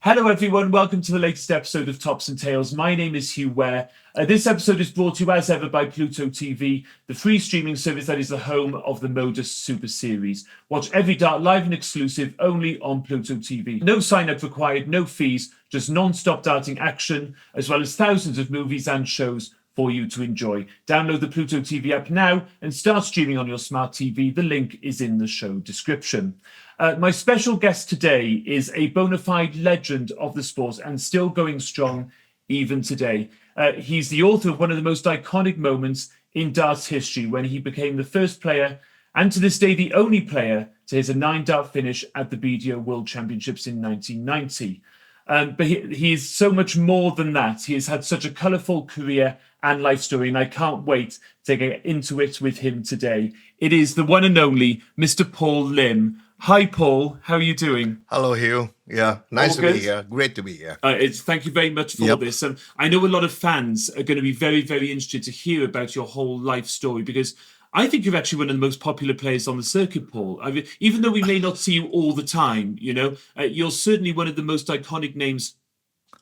Hello everyone, welcome to the latest episode of Tops and Tails. My name is Huw Ware. This episode is brought to you as ever by Pluto TV, the free streaming service that is the home of the MODUS Super Series. Watch every dart live and exclusive only on Pluto TV. No sign-up required, no fees, just non-stop darting action, as well as thousands of movies and shows for you to enjoy. Download the Pluto TV app now and start streaming on your smart TV. The link is in the show description. My special guest today is a bona fide legend of the sport and still going strong even today. He's the author of one of the most iconic moments in darts history when he became the first player, and to this day the only player, to hit a 9-dart finish at the BDO World Championships in 1990. But he is so much more than that. He has had such a colourful career and life story, and I can't wait to get into it with him today. It is the one and only Mr. Paul Lim. Hi, Paul. How are you doing? Hello, Huw. Yeah, nice to be here. Great to be here. Thank you very much for this. I know a lot of fans are going to be very, very interested to hear about your whole life story, because I think you're actually one of the most popular players on the circuit, Paul. I mean, even though we may not see you all the time, you're certainly one of the most iconic names,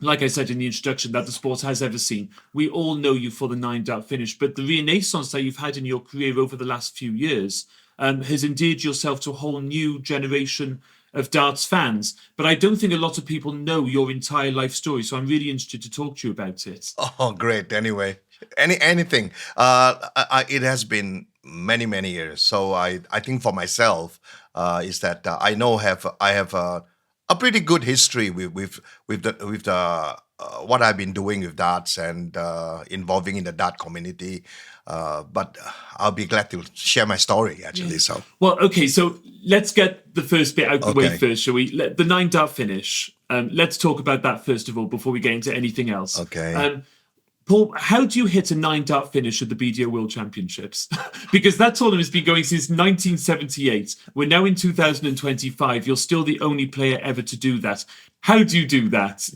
like I said in the introduction, that the sport has ever seen. We all know you for the 9-dart finish, but the renaissance that you've had in your career over the last few years has endeared yourself to a whole new generation of darts fans. But I don't think a lot of people know your entire life story, so I'm really interested to talk to you about it. Oh, great. Anyway, anything. It has been many years. So I think for myself is that I have a pretty good history with the what I've been doing with darts and involving in the dart community. But I'll be glad to share my story, actually. So, well, okay, so let's get the first bit out of the way first, shall we? The 9-dart finish. Let's talk about that first of all before we get into anything else. Okay. Paul, how do you hit a 9-dart finish at the BDO World Championships? Because that tournament has been going since 1978. We're now in 2025. You're still the only player ever to do that. How do you do that?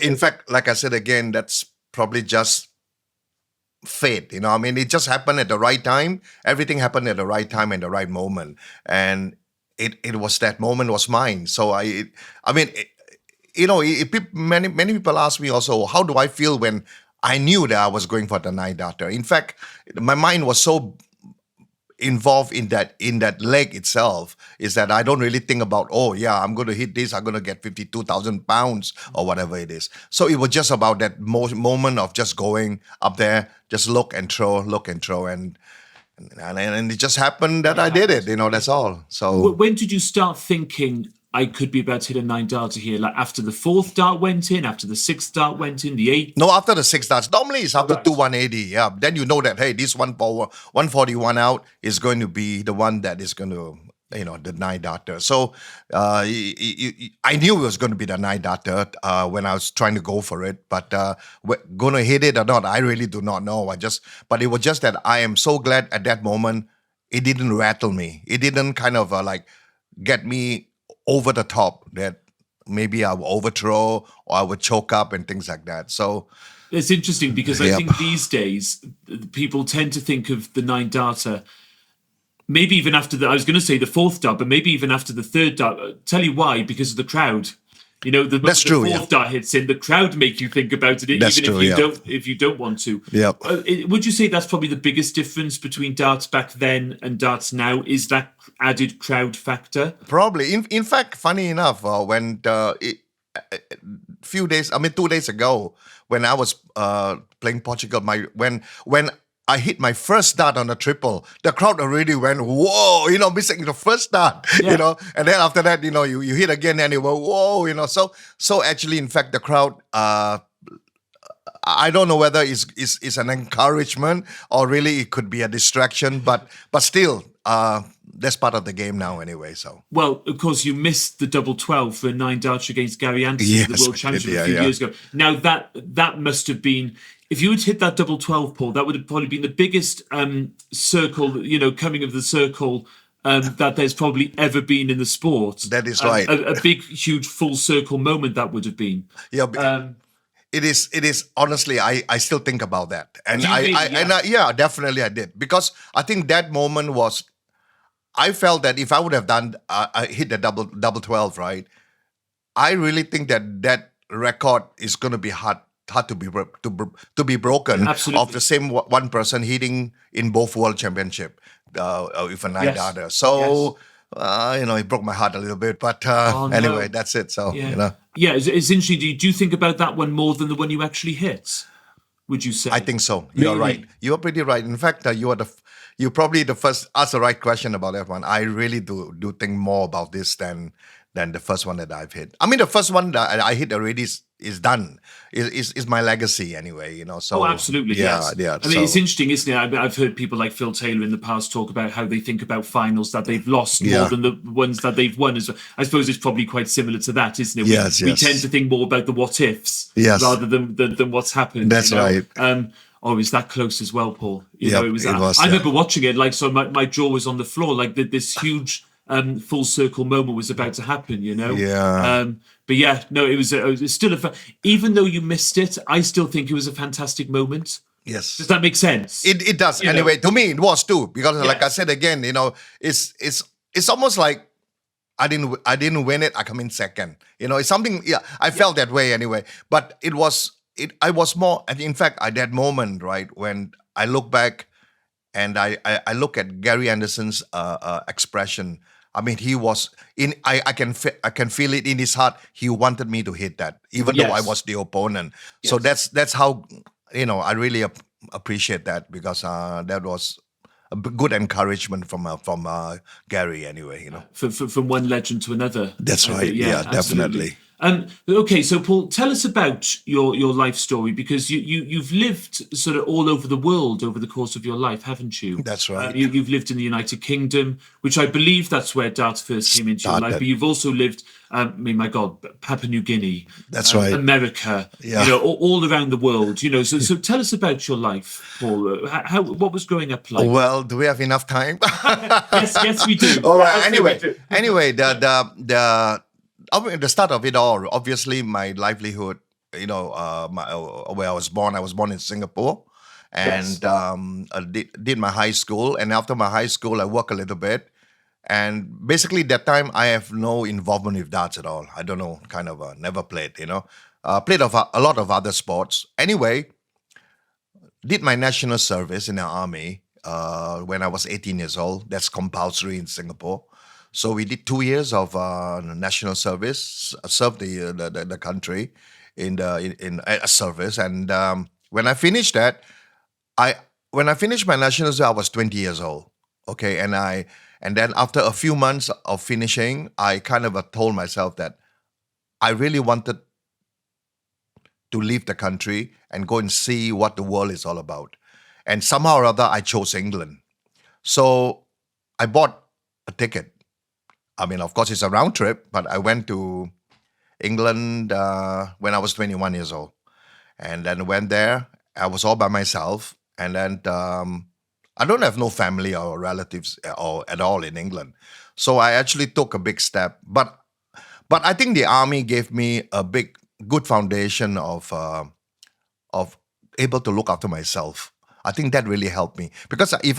In fact, like I said again, that's probably just fate. I mean, it just happened at the right time. Everything happened at the right time and the right moment. And it was that moment was mine. So many people ask me also, how do I feel when I knew that I was going for the 9-darter? In fact, my mind was so involved in that leg itself, is that I don't really think about, I'm going to hit this, I'm going to get 52,000 pounds or whatever it is. So it was just about that moment of just going up there, just look and throw, and it just happened that I did it. That's all. So when did you start thinking I could be about to hit a 9-darter here? Like after the 4th dart went in, after the 6th dart went in, the 8th? No, after the 6 darts. Normally it's after 180. Yeah. Then you know that, hey, this 141 out is going to be the one that is going to, the 9-darter. So I knew it was going to be the 9-darter when I was trying to go for it. But going to hit it or not, I really do not know. But it was just that I am so glad at that moment it didn't rattle me. It didn't kind of get me over the top that maybe I would overthrow or I would choke up and things like that. So it's interesting because I think these days people tend to think of the 9-darter maybe even after I was going to say the 4th dart, but maybe even after the 3rd dart. Tell you why, because of the crowd. That's true, 4th dart hits in, the crowd make you think about it, if you don't want to. Yeah. Would you say that's probably the biggest difference between darts back then and darts now? Is that added crowd factor? Probably. In fact, funny enough, when 2 days ago, when I was playing Portugal, when I hit my first dart on a triple, the crowd already went, whoa, missing the first dart, and then after that, you hit again and it went, whoa, so actually, in fact, the crowd, I don't know whether it's an encouragement or really it could be a distraction, but still, that's part of the game now anyway. So well, of course, you missed the double 12 for a 9-darter against Gary Anderson, the World Championship a few years ago. Now that must have been, if you had hit that double 12, Paul, that would have probably been the biggest circle, coming of the circle that there's probably ever been in the sport. That is right. A big, huge full circle moment that would have been. Yeah. It is honestly, I still think about that. And definitely I did. Because I think that moment was, I felt that if I would have done, hit the double 12, right? I really think that record is going to be hard to be broken Absolutely. of the same one person hitting in both world championship with a nine Yes. darter. So it broke my heart a little bit, but Oh, no. anyway, that's it. So Yeah. Yeah, it's interesting. Do you think about that one more than the one you actually hit? Would you say? I think so. You're Really? right. You are pretty right. In fact, you probably the first asked the right question about that one. I really do think more about this than the first one that I've hit. I mean, the first one that I hit already is done. Is my legacy anyway. So Oh, absolutely. yeah, Yes. yeah. I mean, it's interesting, isn't it? I've heard people like Phil Taylor in the past talk about how they think about finals that they've lost more than the ones that they've won. I suppose it's probably quite similar to that, isn't it? We tend to think more about the what ifs rather than what's happened. That's right. Oh, it was that close as well, Paul. It was. I remember watching it, like, so my jaw was on the floor, like this huge full circle moment was about to happen. Yeah. But yeah, no, it was still even though you missed it, I still think it was a fantastic moment. Yes. Does that make sense? It does. Anyway, to me it was too, because like I said again, it's almost like I didn't win it. I come in second. It's something. Yeah, I felt that way anyway. But I was more. And in fact, at that moment, right, when I look back and I look at Gary Anderson's expression. I mean, he was in. I can feel it in his heart. He wanted me to hit that, even though I was the opponent. So that's how I really appreciate that, because that was a good encouragement from Gary anyway. From one legend to another. That's right. Yeah, definitely. Okay, so Paul, tell us about your life story, because you've lived sort of all over the world over the course of your life, haven't you? That's right. You've lived in the United Kingdom, which I believe that's where darts first came into your life. But you've also lived, my God, Papua New Guinea. That's right. America. Yeah. All around the world. So tell us about your life, Paul. What was growing up like? Well, do we have enough time? yes, we do. All right. Anyway, the start of it all, obviously, my livelihood, where I was born in Singapore, and I did my high school. And after my high school, I worked a little bit. And basically, that time, I have no involvement with darts at all. I don't know, kind of never played, played a lot of other sports. Anyway, did my national service in the army when I was 18 years old. That's compulsory in Singapore. So we did 2 years of national service, served the country in a service, and when I finished that, when I finished my national service, I was 20 years old. Okay, and then after a few months of finishing, I kind of told myself that I really wanted to leave the country and go and see what the world is all about, and somehow or other, I chose England. So I bought a ticket. I mean, of course, it's a round trip, but I went to England when I was 21 years old. And then went there. I was all by myself. And then I don't have no family or relatives at all in England. So I actually took a big step. But I think the army gave me a good foundation of able to look after myself. I think that really helped me. Because if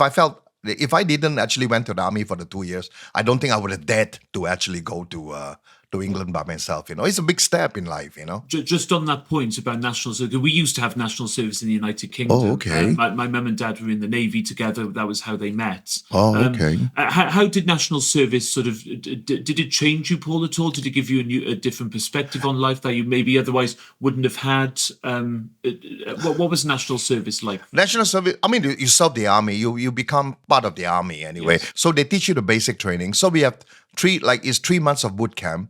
I didn't actually went to the army for the 2 years, I don't think I would have dared to actually go to England by myself. It's a big step in life. Just on that point about national service, we used to have national service in the United Kingdom. Oh, okay. My mum and dad were in the Navy together. That was how they met. Oh, okay. How did national service sort of did it change you, Paul, at all? Did it give you a different perspective on life that you maybe otherwise wouldn't have had? What was national service like? National service, I mean, you serve the army, you become part of the army anyway. Yes. So they teach you the basic training. So we have it's 3 months of boot camp,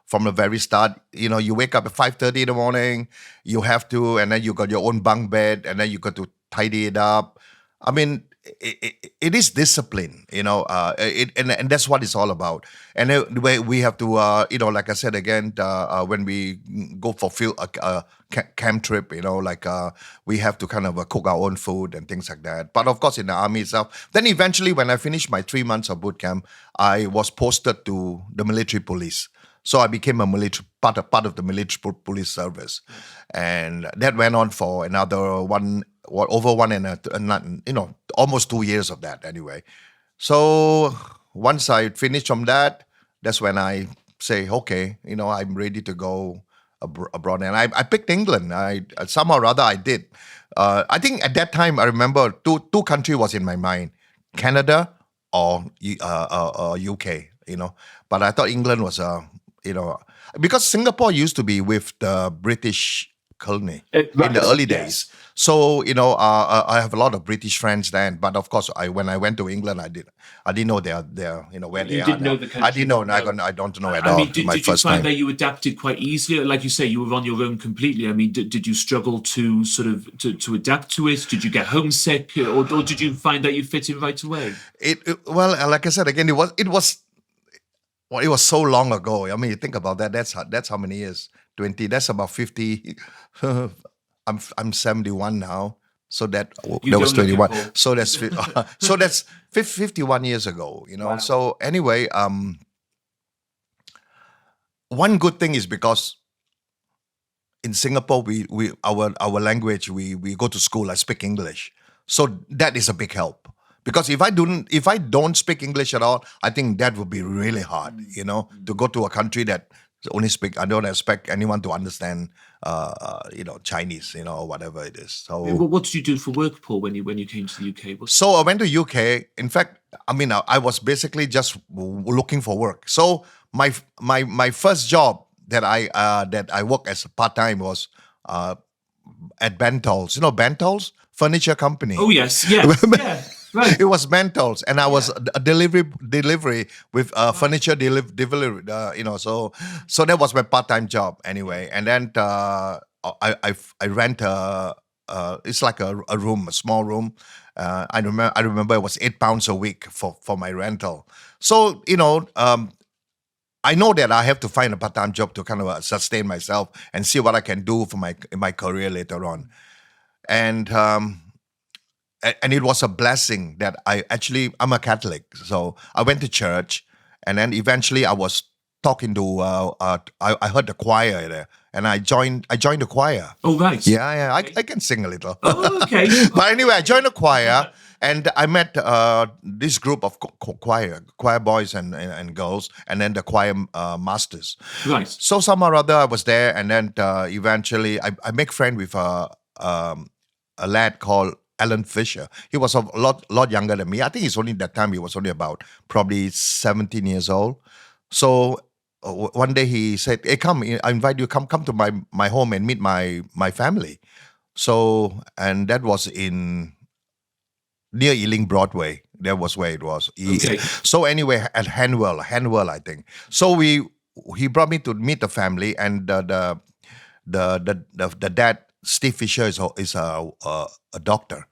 from the very start. You wake up at 5:30 in the morning, you have to, and then you got your own bunk bed, and then you got to tidy it up. I mean, it is discipline, and that's what it's all about. And the way we have to, like I said again, when we go for camp trip, we have to kind of cook our own food and things like that. But of course, in the army itself, then eventually, when I finished my 3 months of boot camp, I was posted to the military police. So I became a part of the military police service, and that went on for another almost 2 years of that anyway. So once I finished from that, that's when I say, okay, I'm ready to go abroad, and I picked England. I somehow or other I did. I think at that time I remember two country was in my mind: Canada or UK. But I thought England was you know because Singapore used to be with the British colony in the Right. early Yes. days. So I have a lot of British friends then. But of course, when I went to England, I didn't know they're where they You are didn't know now. the I country. didn't know. No. I don't know at I all. mean, My did you first find time. that you adapted quite easily? Like you say, you were on your own completely. I mean, did you struggle to sort of to adapt to it? Did you get homesick, or did you find that you fit in right away? Well, like I said again, it was so long ago. I mean, you think about that. That's how many years? 20. That's about 50. I'm 71 now. So You that was don't look it, 21. Paul. So that's 51 years ago. Wow. So anyway, one good thing is because in Singapore, our language, we go to school, I speak English. So that is a big help. Because if I don't speak English at all, I think that would be really hard, to go to a country that only speak. I don't expect anyone to understand, Chinese, or whatever it is. So What did you do for work, Paul, when you came to the UK? so I went to UK. In fact, I mean, I was basically just looking for work. So my first job that I worked as a part time was at Bentol's. You know Bentol's furniture company. Oh yes, yes, yeah, right. It was Bentol's, and I was a delivery with furniture delivery. So that was my part time job anyway. And then I rent it's like a room, a small room. I remember it was £8 a week for my rental. So I know that I have to find a part time job to kind of sustain myself and see what I can do for my career later on. And and it was a blessing that I'm a Catholic, so I went to church, and then eventually I was talking to I heard the choir there, and I joined the choir. Oh right. Yeah, I can sing a little. Oh okay. But anyway, I joined the choir, and I met this group of choir boys and girls, and then the choir masters. Right. So somehow or other, I was there, and then eventually I make friend with a lad called Alan Fisher. He was a lot younger than me. I think that time he was only about probably 17 years old. So one day he said, "Hey, come! I invite you. Come to my home and meet my family." So, and that was in near Ealing Broadway. That was where it was. Okay. So anyway, at Hanwell, I think. So he brought me to meet the family, and the dad, Steve Fisher, is a doctor,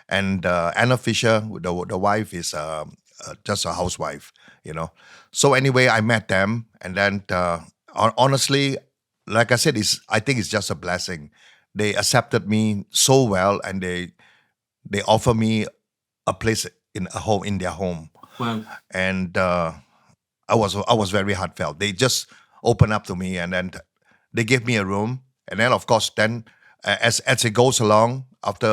and Anna Fisher, the wife, is just a housewife. So anyway, I met them, and then honestly, like I said, I think it's just a blessing. They accepted me so well, and they offer me a place in their home. Wow. And I was very heartfelt. They just opened up to me, and then they gave me a room, and then of course, then as it goes along, after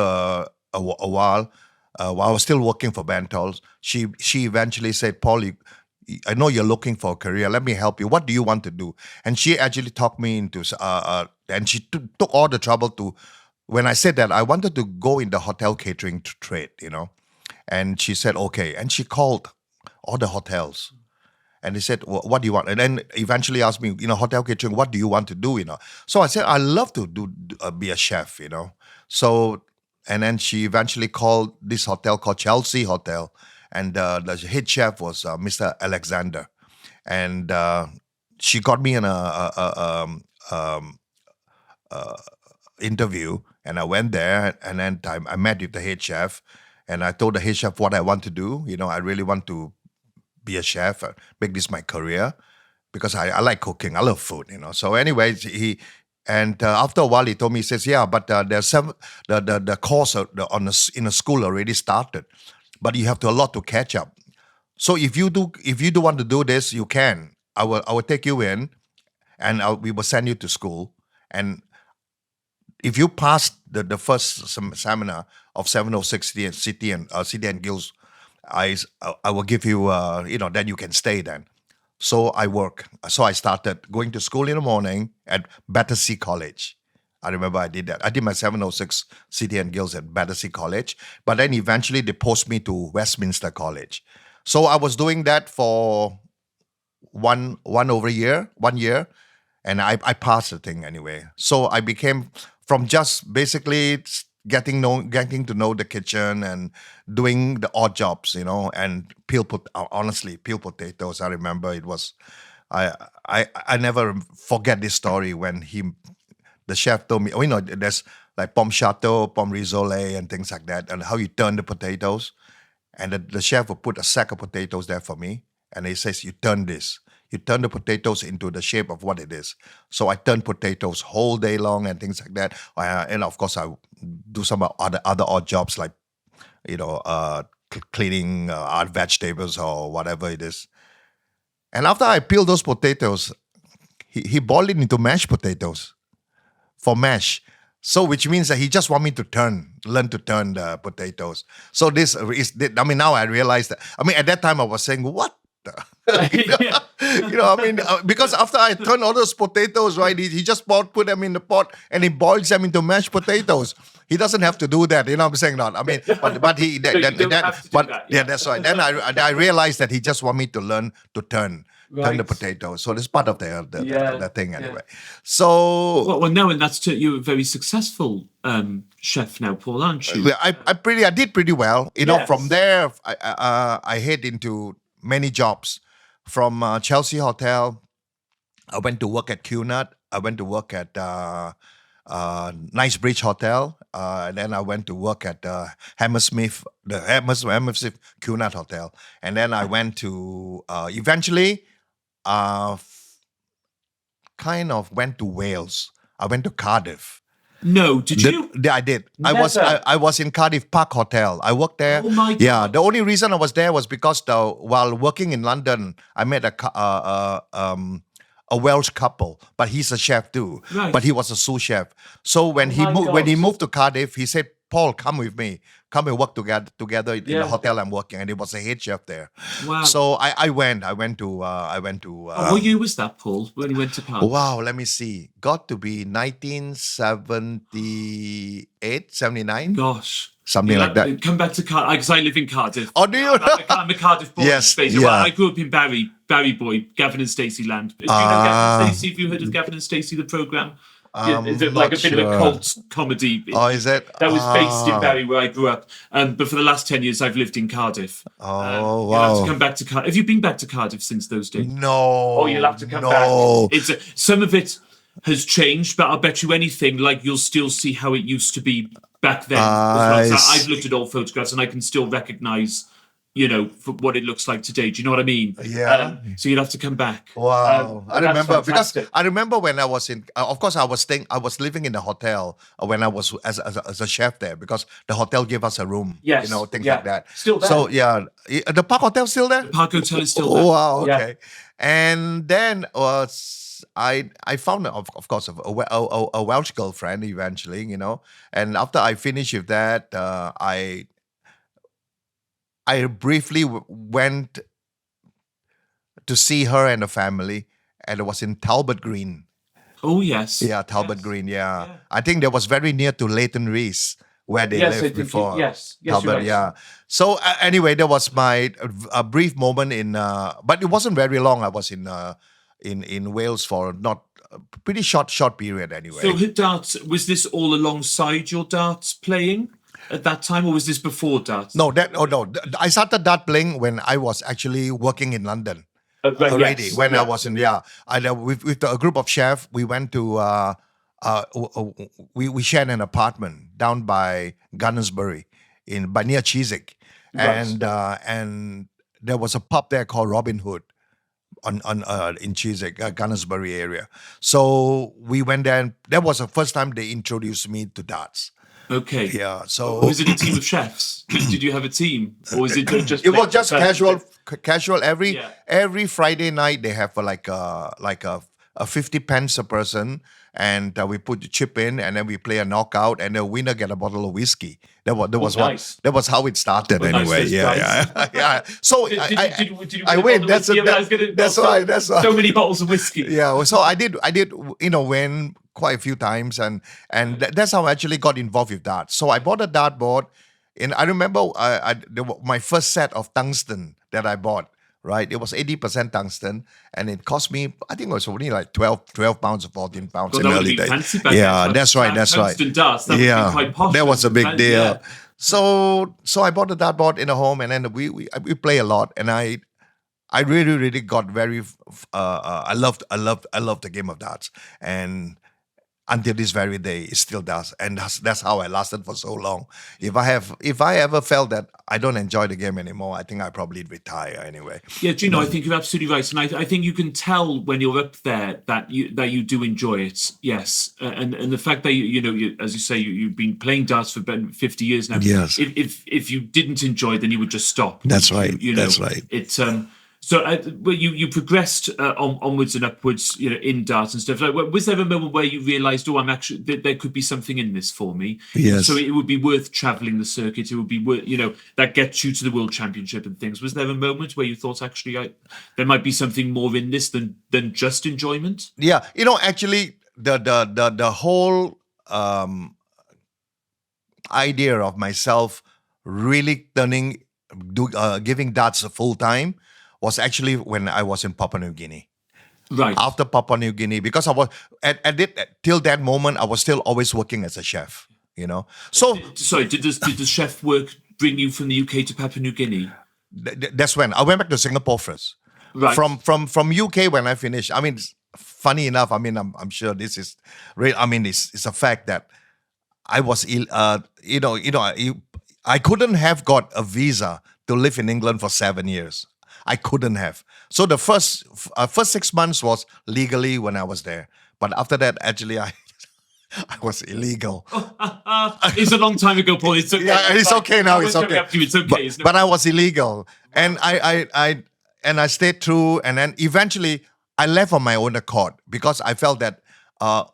a while I was still working for Bentol's. She eventually said, "Paul, I know you're looking for a career. Let me help you. What do you want to do?" And she actually talked me into, and she took all the trouble to. When I said that I wanted to go in the hotel catering trade, and she said okay, and she called all the hotels. And they said, "What do you want?" And then eventually asked me, hotel catering, what do you want to do? So I said, "I love to be a chef." So, and then she eventually called this hotel called Chelsea Hotel, and the head chef was Mr. Alexander, and she got me in interview, and I went there, and then I met with the head chef, and I told the head chef what I want to do. I really want to be a chef, make this my career, because I like cooking. I love food, So anyway, after a while he told me, he says, "Yeah, but there's the course in a school already started, but you have a lot to catch up. So if you do want to do this, you can. I will take you in, and we will send you to school, and if you pass the first seminar of 706 City and Guilds, I will give you, then you can stay then." So I work. So I started going to school in the morning at Battersea College. I remember I did that. I did my 706 City and Guilds at Battersea College, but then eventually they post me to Westminster College. So I was doing that for one year, and I passed the thing anyway. So I became from just basically getting to know the kitchen and doing the odd jobs, and honestly peel potatoes. I remember it was I never forget this story when the chef told me, there's like pomme chateau, pomme risole, and things like that, and how you turn the potatoes. And the chef would put a sack of potatoes there for me. And he says, you turn this. You turn the potatoes into the shape of what it is. So I turn potatoes whole day long and things like that. And of course, I do some other odd jobs like, cleaning our vegetables or whatever it is. And after I peel those potatoes, he boiled it into mashed potatoes for mash. So which means that he just want me to learn to turn the potatoes. So now I realize that, at that time I was saying, what because after I turn all those potatoes, right, he just put them in the pot and he boils them into mashed potatoes. He doesn't have to do that, I'm saying not. But he, yeah, that's right. Then I realized that he just want me to learn to turn the potatoes. So that's part of the thing anyway. So well, now, and you're a very successful chef now, Paul, aren't you? I did pretty well. From there I head into many jobs. From Chelsea Hotel, I went to work at Cunard. I went to work at Knightsbridge Hotel. And then I went to work at Hammersmith Cunard Hotel. And then I went to, eventually, kind of went to Wales. I went to Cardiff. No, did you? I did. Never. I was in Cardiff Park Hotel. I worked there. Oh my God. Yeah, the only reason I was there was because while working in London, I met a Welsh couple, but he's a chef too. Right. But he was a sous chef. So when he moved to Cardiff, he said, "Paul, come with me. Come and work together in the hotel I'm working." And he was a head chef there. Wow. So I went to. what year was that, Paul, when you went to Cardiff? Wow, let me see. Got to be 1978, 79. Gosh. Something like that. Come back to Cardiff, because I live in Cardiff. Oh, do you? I'm a Cardiff boy. Yes, basically. yeah. Well, I grew up in Barry boy, Gavin and Stacey land. Do you know Gavin and Stacey? Have you heard of Gavin and Stacey, the programme? Is it like a bit of a cult comedy? Oh, is it? That was based in Barry, where I grew up. But for the last 10 years, I've lived in Cardiff. Oh, You'll wow. have to come back to Cardiff. Have you been back to Cardiff since those days? No. Oh, you'll have to come back. Some of it has changed, but I'll bet you anything, like you'll still see how it used to be back then. As well. So I've looked at old photographs and I can still recognise, for what it looks like today. Do you know what I mean? Yeah. So you'll have to come back. Wow. I remember fantastic. because I remember when I was in. Of course, I was living in the hotel when I was as a chef there because the hotel gave us a room. Yes. Things like that. Still there. So yeah, the Park Hotel still there. The Park Hotel is still there. Oh, wow. Okay. Yeah. And then I found of course a Welsh girlfriend eventually, and after I finished with that, I briefly went to see her and the family, and it was in Talbot Green. Oh yes. Yeah, Talbot Green. Yeah. I think that was very near to Leighton Rees, where they lived before. Yes, Talbot, you're right. yeah. So anyway, there was my a brief moment but it wasn't very long. I was in Wales for not a pretty short period anyway. So darts, was this all alongside your darts playing at that time, or was this before darts? No, I started dart playing when I was actually working in London. Already, yes, when I was in with a group of chefs, we went to we shared an apartment down by Gunnersbury by near Chiswick, and there was a pub there called Robin Hood in Chiswick, Gunnersbury area. So we went there, and that was the first time they introduced me to darts. Okay. Yeah. So was it a team of chefs? Did you have a team, or was it just? It was just casual. Every Friday night they have like a 50 pence a person, and we put the chip in, and then we play a knockout, and the winner get a bottle of whiskey. Nice. That was how it started. Well, nice, anyway, those yeah, guys. yeah. So Did you I win a win. bottle of That's whiskey? I was gonna- that's why. That's why. So many bottles of whiskey. Yeah, well, so I did, win quite a few times, and that's how I actually got involved with that. So I bought a dartboard, and I remember my first set of tungsten that I bought. Right, it was 80% tungsten, and it cost me, I think it was only like 12 pounds or 14 pounds God, in that would early be days. fancy back Yeah, then. that's right. That's right. Tungsten dust. That would be quite posh. That was a big Fancy, deal. yeah. So I bought a dartboard in the home, and then we play a lot, and I really got very I loved the game of darts, and until this very day it still does, and that's how I lasted for so long. If I ever felt that I don't enjoy the game anymore, I think I probably retire anyway. Yeah, do you know? I think you're absolutely right, and I think you can tell when you're up there that you do enjoy it. Yes, and the fact that you as you say, you've been playing darts for about 50 years now. Yes. If you didn't enjoy it, then you would just stop. That's right. That's right. It's So, well, you progressed onwards and upwards, in darts and stuff. Like, was there a moment where you realised, I'm actually there could be something in this for me? Yes. So it would be worth travelling the circuit. It would be worth, that gets you to the World Championship and things. Was there a moment where you thought, actually, there might be something more in this than just enjoyment? Yeah, actually, the whole idea of myself really giving darts a full time was actually when I was in Papua New Guinea. Right. After Papua New Guinea, because I was till that moment, I was still always working as a chef. So Sorry, did the chef work bring you from the UK to Papua New Guinea? that's when I went back to Singapore first. Right. From UK when I finished. I mean, funny enough. I mean, I'm sure this is real. I mean, it's a fact that I was I couldn't have got a visa to live in England for 7 years. I couldn't have. So the first 6 months was legally when I was there, but after that, actually, I was illegal. It's a long time ago, Paul. It's okay. Yeah, it's okay now. It's okay. It's okay. But I was illegal, and I stayed through, and then eventually I left on my own accord because I felt that I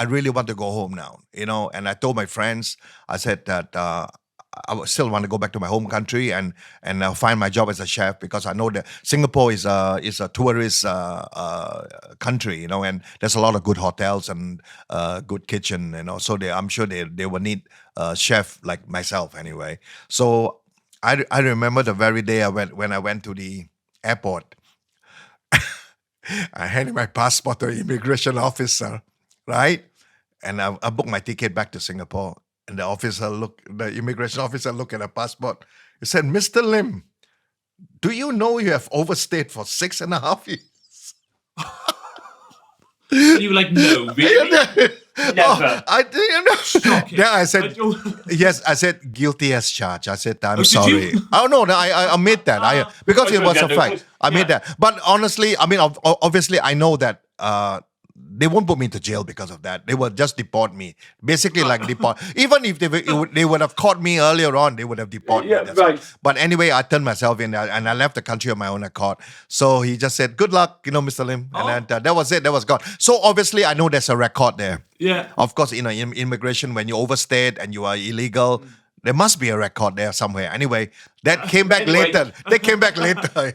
really want to go home now, and I told my friends, I said that I still want to go back to my home country and find my job as a chef, because I know that Singapore is a tourist country, and there's a lot of good hotels and good kitchen, so I'm sure they will need a chef like myself anyway. So I remember the very day when I went to the airport. I handed my passport to the immigration officer, right? And I booked my ticket back to Singapore. And the immigration officer looked at the passport. He said, "Mr. Lim, do you know you have overstayed for 6.5 years?" And you were like, no, really? Never. Shocking. Yeah, I said, yes, I said, guilty as charged. I said, I'm did sorry. you? Oh, no, I admit that. Because it was a no, fact. I made that. But honestly, I mean, obviously, I know that they won't put me into jail because of that. They will just deport me. Basically, like deport. Even if they would have caught me earlier on, they would have deported me. That's right. all. But anyway, I turned myself in and I left the country on my own accord. So he just said, "Good luck, Mr. Lim." And then, that was it. That was gone. So obviously, I know there's a record there. Yeah. Of course, in immigration, when you overstayed and you are illegal, there must be a record there somewhere. Anyway, that came back later. They came back later.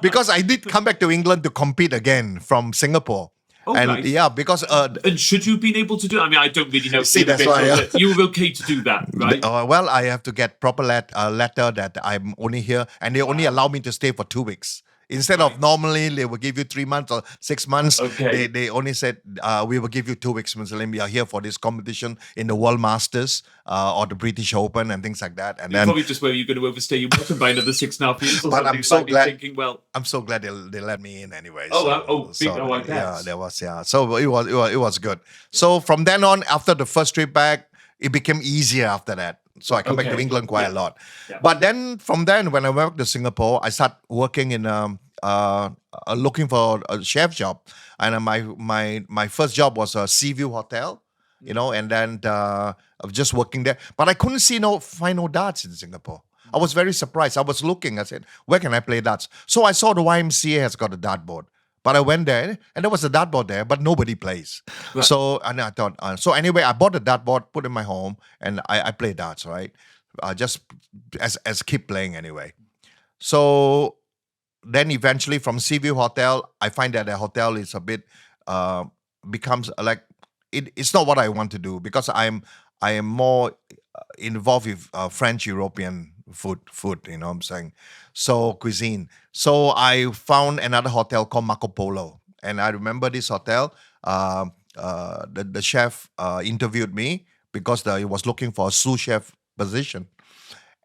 Because I did come back to England to compete again from Singapore. And right. yeah, because And should you have been able to do it? I mean, I don't really know. See, that's why, yeah. You were okay to do that, right? well, I have to get proper letter that I'm only here, and they only allow me to stay for 2 weeks. Instead of normally they will give you 3 months or 6 months, Okay. they only said we will give you 2 weeks, Mr. Lim. We are here for this competition in the World Masters or the British Open and things like that. And You then probably just where you're going to overstay your welcome by another 6.5 years. Or But something. I'm so Might be glad- Thinking, well, I'm so glad they let me in anyway. I guess. Yeah, there was, yeah. So it was good. So from then on, after the first trip back, it became easier after that. So I come back to Okay. England quite a lot. Yeah. But then from then, when I went back to Singapore, I started working in looking for a chef job, and my first job was a Seaview Hotel, and then I was just working there. But I couldn't find no darts in Singapore. I was very surprised. I was looking. I said, "Where can I play darts?" So I saw the YMCA has got a dartboard, But I went there, and there was a dartboard there, but nobody plays. Right. So, and I thought, so anyway, I bought a dartboard, put it in my home, and I play darts, right? Just as keep playing anyway. So then eventually from Seaview Hotel, I find that the hotel is a bit becomes like it's not what I want to do because I am more involved with French European food, you know what I'm saying? So cuisine. So I found another hotel called Marco Polo. And I remember this hotel, the chef interviewed me because he was looking for a sous chef position.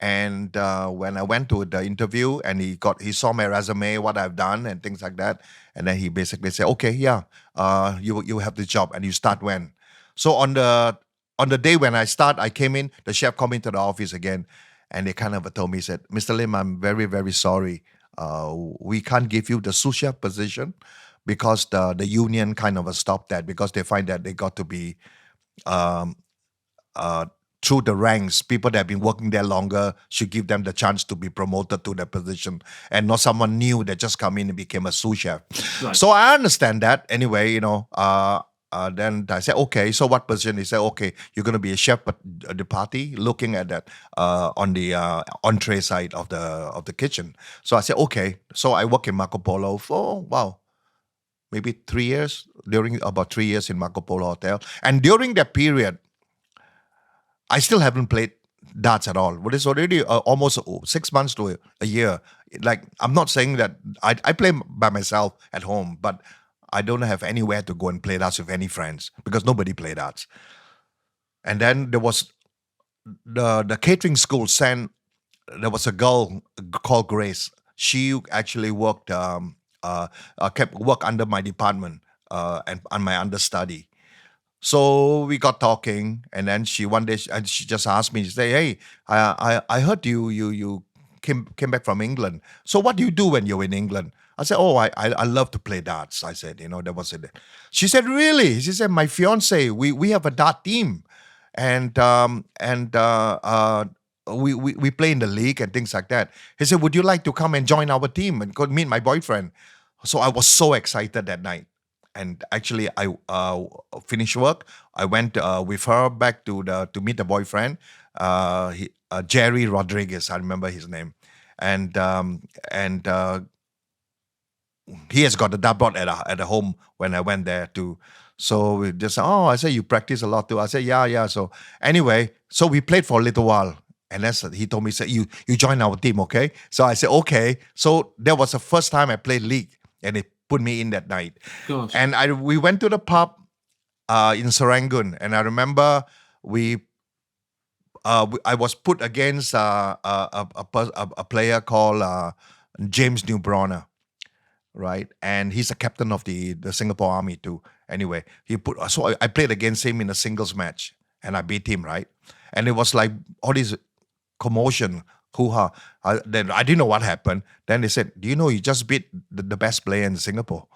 And when I went to the interview and he saw my resume, what I've done and things like that, and then he basically said, "Okay, yeah, you have the job and you start when." So on the day when I start, I came in. The chef called me to the office again, and they kind of told me, said, "Mr. Lim, I'm very very sorry. We can't give you the sous chef position because the union kind of stopped that because they find that they got to be." Through the ranks, people that have been working there longer should give them the chance to be promoted to their position and not someone new that just come in and became a sous chef. Right. So I understand that. Anyway, then I said, okay, so what position? He said, okay, you're going to be a chef at the party, looking at that on the entree side of the kitchen. So I said, okay. So I work in Marco Polo for, maybe 3 years, about 3 years in Marco Polo Hotel. And during that period, I still haven't played darts at all. But it's already almost 6 months to a year. Like, I'm not saying that I play by myself at home, but I don't have anywhere to go and play darts with any friends because nobody play darts. And then there was the catering school there was a girl called Grace. She actually worked kept work under my department and on my understudy. So we got talking, and then one day she just asked me, she said, "Hey, I heard you came back from England. So what do you do when you're in England?" I said, "Oh, I love to play darts." I said, that was it. She said, "Really?" She said, "My fiance, we have a dart team, and we play in the league and things like that." He said, "Would you like to come and join our team and go meet my boyfriend?" So I was so excited that night. And actually, I finished work. I went with her back to meet the boyfriend, Jerry Rodriguez. I remember his name, and he has got a dartboard at a home when I went there too. So we just I said, "You practice a lot too." I said, "Yeah." So anyway, so we played for a little while, and then he told me, "Said you join our team, okay?" So I said, "Okay." So that was the first time I played league, and it put me in that night. Gosh. And we went to the pub in Serangoon, and I remember I was put against a player called James Newbronner, right? And he's the captain of the Singapore Army too. Anyway, so I played against him in a singles match, and I beat him, right? And it was like all this commotion. Hoo-ha. Then I didn't know what happened. Then they said, "Do you know you just beat the best player in Singapore?"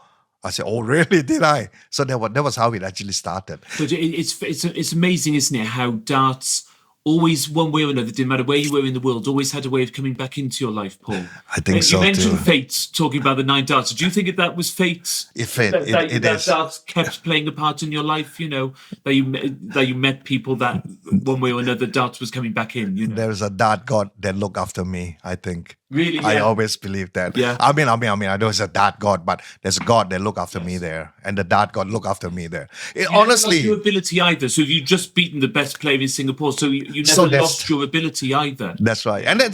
I said, "Oh, really? Did I?" So that was how it actually started. But it's amazing, isn't it, how darts always, one way or another, didn't matter where you were in the world, always had a way of coming back into your life, Paul. I think so too. You mentioned too. fate, talking about the 9 darts. Do you think that was fate? It's fate. That It is. darts kept playing a part in your life, that you met people that one way or another darts was coming back in, There's a dart god that look after me, I think. Really? I Yeah. always believe that. Yeah. I mean, I know there's a dart god, but there's a god that look after me there, and the dart god look after me there. Honestly, you never lost your ability either. So you've just beaten the best player in Singapore, so you never lost your ability either. That's right. And then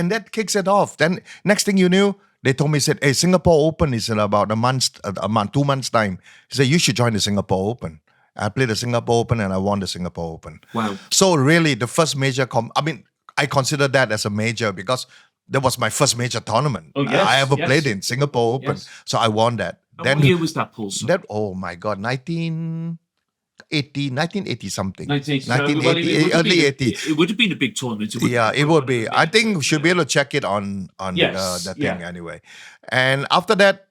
that kicks it off. Then next thing you knew, they told me, said, "Hey, Singapore Open is in about a month, 2 months time." He said, "You should join the Singapore Open." I played the Singapore Open and I won the Singapore Open. Wow. So really, the first major I consider that as a major because that was my first major tournament I ever played in, Singapore Open. Yes. So I won that. What year was that, Paul? Oh my God, 1980 something. 1980. Early 80. It would have been a big tournament. It would be. I think we should be able to check it on Yes, the thing anyway. And after that,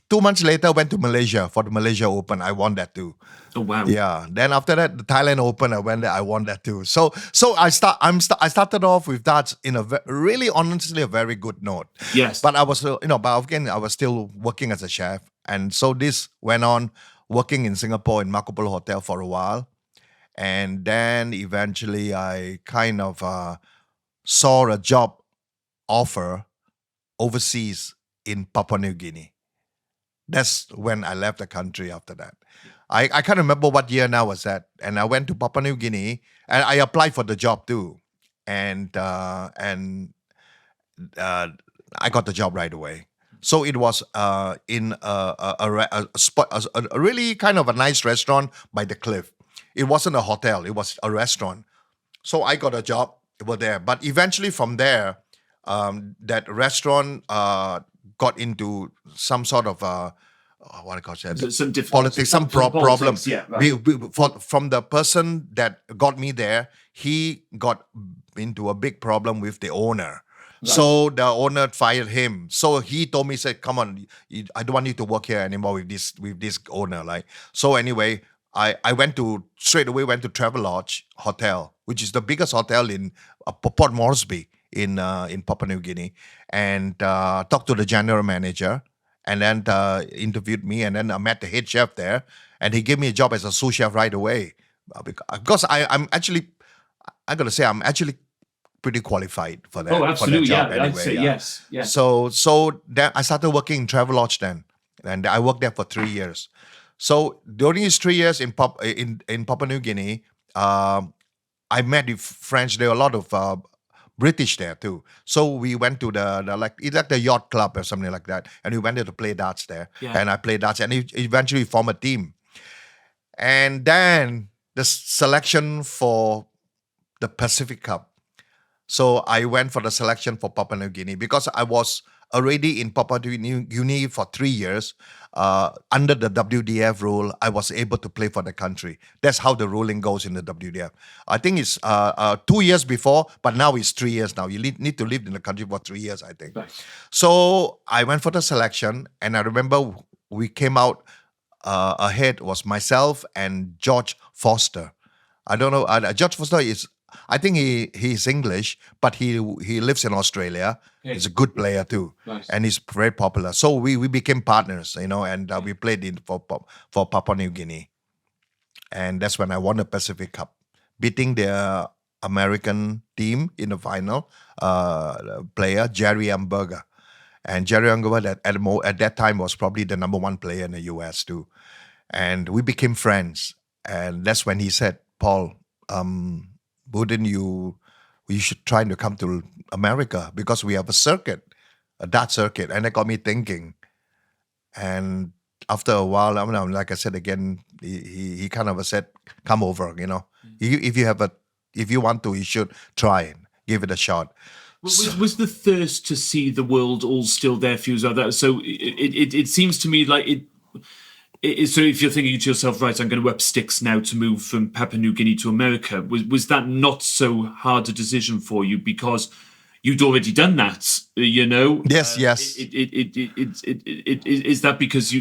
2 months later, I went to Malaysia for the Malaysia Open. I won that too. Oh wow. Yeah. Then after that, the Thailand Open, I went there. I won that too. So I started off with darts in a really honestly a very good note. Yes. But I was but again I was still working as a chef, and so this went on working in Singapore in Marco Polo Hotel for a while, and then eventually I kind of saw a job offer overseas in Papua New Guinea. That's when I left the country after that. I can't remember what year now was that. And I went to Papua New Guinea and I applied for the job too. And I got the job right away. So it was in a spot, a really kind of a nice restaurant by the cliff. It wasn't a hotel, it was a restaurant. So I got a job over there. But eventually from there, that restaurant got into some sort of what I call that, Some politics, some problems. Yeah, right. From the person that got me there, he got into a big problem with the owner. Right. So the owner fired him. So he told me, said, "Come on, I don't want you to work here anymore with this owner." Like so. Anyway, I straight away went to Travelodge Hotel, which is the biggest hotel in Port Moresby in Papua New Guinea, and talked to the general manager, and then interviewed me, and then I met the head chef there, and he gave me a job as a sous chef right away, because I'm actually pretty qualified for that. Oh, absolutely, for that job yeah. anyway, I'd say yes. So then I started working in Travelodge then, and I worked there for 3 years. So during these 3 years in Papua New Guinea, I met with French. There were a lot of British there too. So we went to it's like the yacht club or something like that, and we went there to play darts there. Yeah. And I played darts, and eventually formed a team. And then the selection for the Pacific Cup. So I went for the selection for Papua New Guinea because I was already in Papua New Guinea for 3 years. Under the WDF rule, I was able to play for the country. That's how the ruling goes in the WDF. I think it's 2 years before, but now it's 3 years now. You need to live in the country for 3 years, I think. Right. So I went for the selection, and I remember we came out ahead was myself and George Foster. I don't know. George Foster is, I think he's English, but he lives in Australia. Okay. He's a good player too. Nice. And he's very popular. So we became partners, and we played for Papua New Guinea. And that's when I won the Pacific Cup, beating the American team in the final player, Jerry Amberger. And Jerry Amberger at that time was probably the number one player in the US too. And we became friends. And that's when he said, "Paul, wouldn't you should try to come to America because we have a dart circuit." And that got me thinking. And after a while, like I said again, he kind of said, "Come over, if you want to, you should try and give it a shot." Was the thirst to see the world all still there for you? So it seems to me like it. So if you're thinking to yourself, right, I'm going to up sticks now to move from Papua New Guinea to America, was that not so hard a decision for you because you'd already done that, Yes, yes. Is that because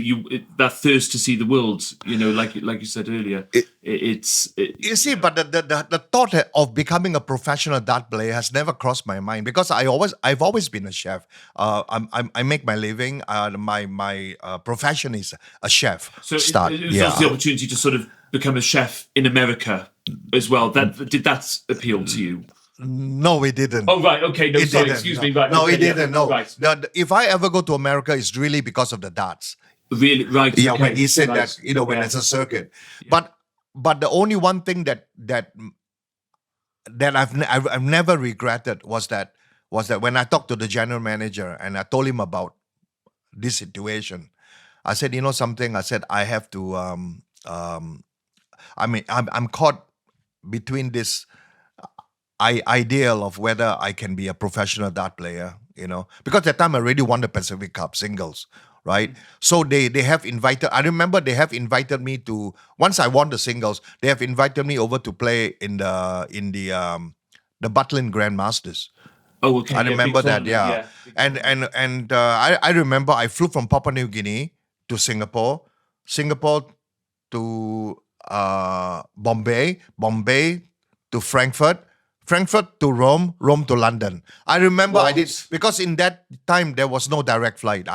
that thirst to see the world, like you said earlier, you see, but the thought of becoming a professional dart player has never crossed my mind because I've always been a chef. I make my living. My profession is a chef. So it was also the opportunity to sort of become a chef in America as well. Did that appeal to you? No, it didn't. Oh, right. Okay. No, sorry. Excuse me. Right. No, okay, it didn't. Yeah. No. Right. If I ever go to America, it's really because of the darts. Really? Right. Yeah, okay. when he said right. that, when it's a circuit. Yeah. But the only one thing that I've never regretted was that when I talked to the general manager and I told him about this situation, I said, something. I said I have to. I'm caught between this ideal of whether I can be a professional dart player, because at that time I already won the Pacific Cup singles, right? So they have invited. I remember they have invited me to. Once I won the singles, they have invited me over to play in the Butlin Grandmasters. Oh, okay. I remember that. Yeah. And I remember I flew from Papua New Guinea to Singapore, Singapore to Bombay, Bombay to Frankfurt, Frankfurt to Rome, Rome to London. I remember I did because in that time there was no direct flight.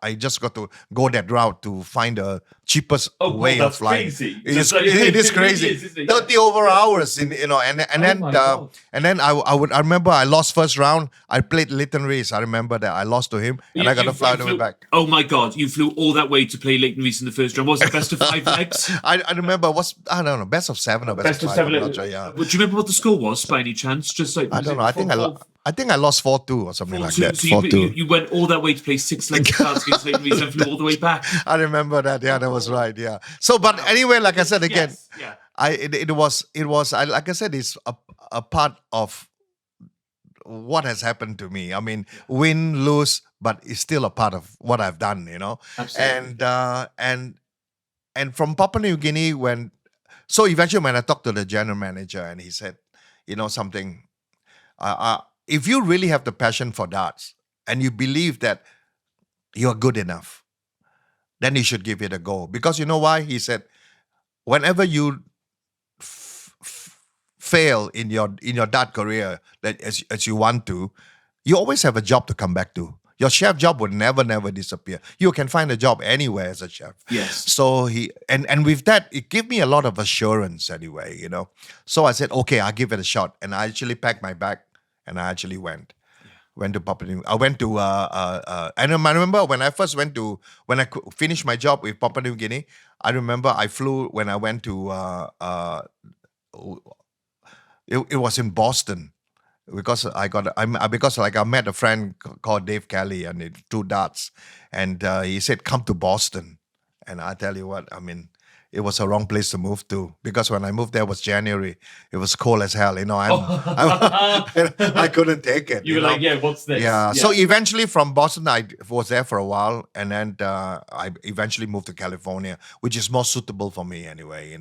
I just got to go that route to find the cheapest way of that's flying. crazy. It is, That's like- it is it crazy. really is, isn't it? 30 over hours in my God. and then I remember I lost first round. I played Leighton Rees. I remember that I lost to him and I got to fly all the way back. Oh my God, you flew all that way to play Leighton Rees in the first round. Was it best of 5 legs? I remember I don't know, best of 7 or best of 5. I'm not sure, yeah. Do you remember what the score was by any chance? Just like I don't know. I think I lost 4-2 or something like that. So 4-2. you went all that way to play 6 legs of cards against Leighton Rees and flew all the way back. I remember that. Yeah, that was right. Yeah. So, but anyway, like I said again, Yes, yeah. it was like I said, it's a part of what has happened to me. I mean, win, lose, but it's still a part of what I've done. Absolutely. And from Papua New Guinea, so eventually when I talked to the general manager and he said, something, if you really have the passion for darts and you believe that you're good enough, then you should give it a go. Because you know why? He said, whenever you fail in your dart career, that as you want to, you always have a job to come back to. Your chef job would never disappear. You can find a job anywhere as a chef. Yes. So and with that, it gave me a lot of assurance anyway, So I said, okay, I'll give it a shot. And I actually packed my bag and I actually went to Papua New Guinea. I went to and I remember when I finished my job with Papua New Guinea, I remember I flew when I went to it was in Boston. Because I met a friend called Dave Kelly and it 2 darts, and he said come to Boston, and I tell you what, I mean, it was a wrong place to move to because when I moved there was January, it was cold as hell, I couldn't take it. You were like, yeah, what's this? Yeah. So eventually from Boston, I was there for a while, and then I eventually moved to California, which is more suitable for me anyway.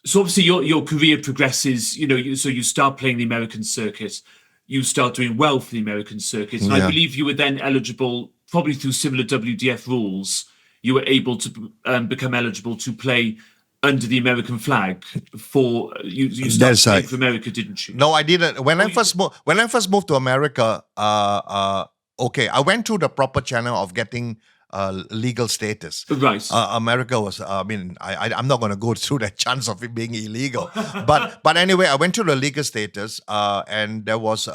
So obviously your career progresses, so you start playing the American circuit, you start doing well for the American circuit, and I believe you were then eligible, probably through similar WDF rules, you were able to become eligible to play under the American flag for you started playing for America, didn't you? No, I didn't. When I first moved to America, okay, I went through the proper channel of getting legal status. Right. America was, I'm not going to go through that chance of it being illegal. but anyway, I went to the legal status and there was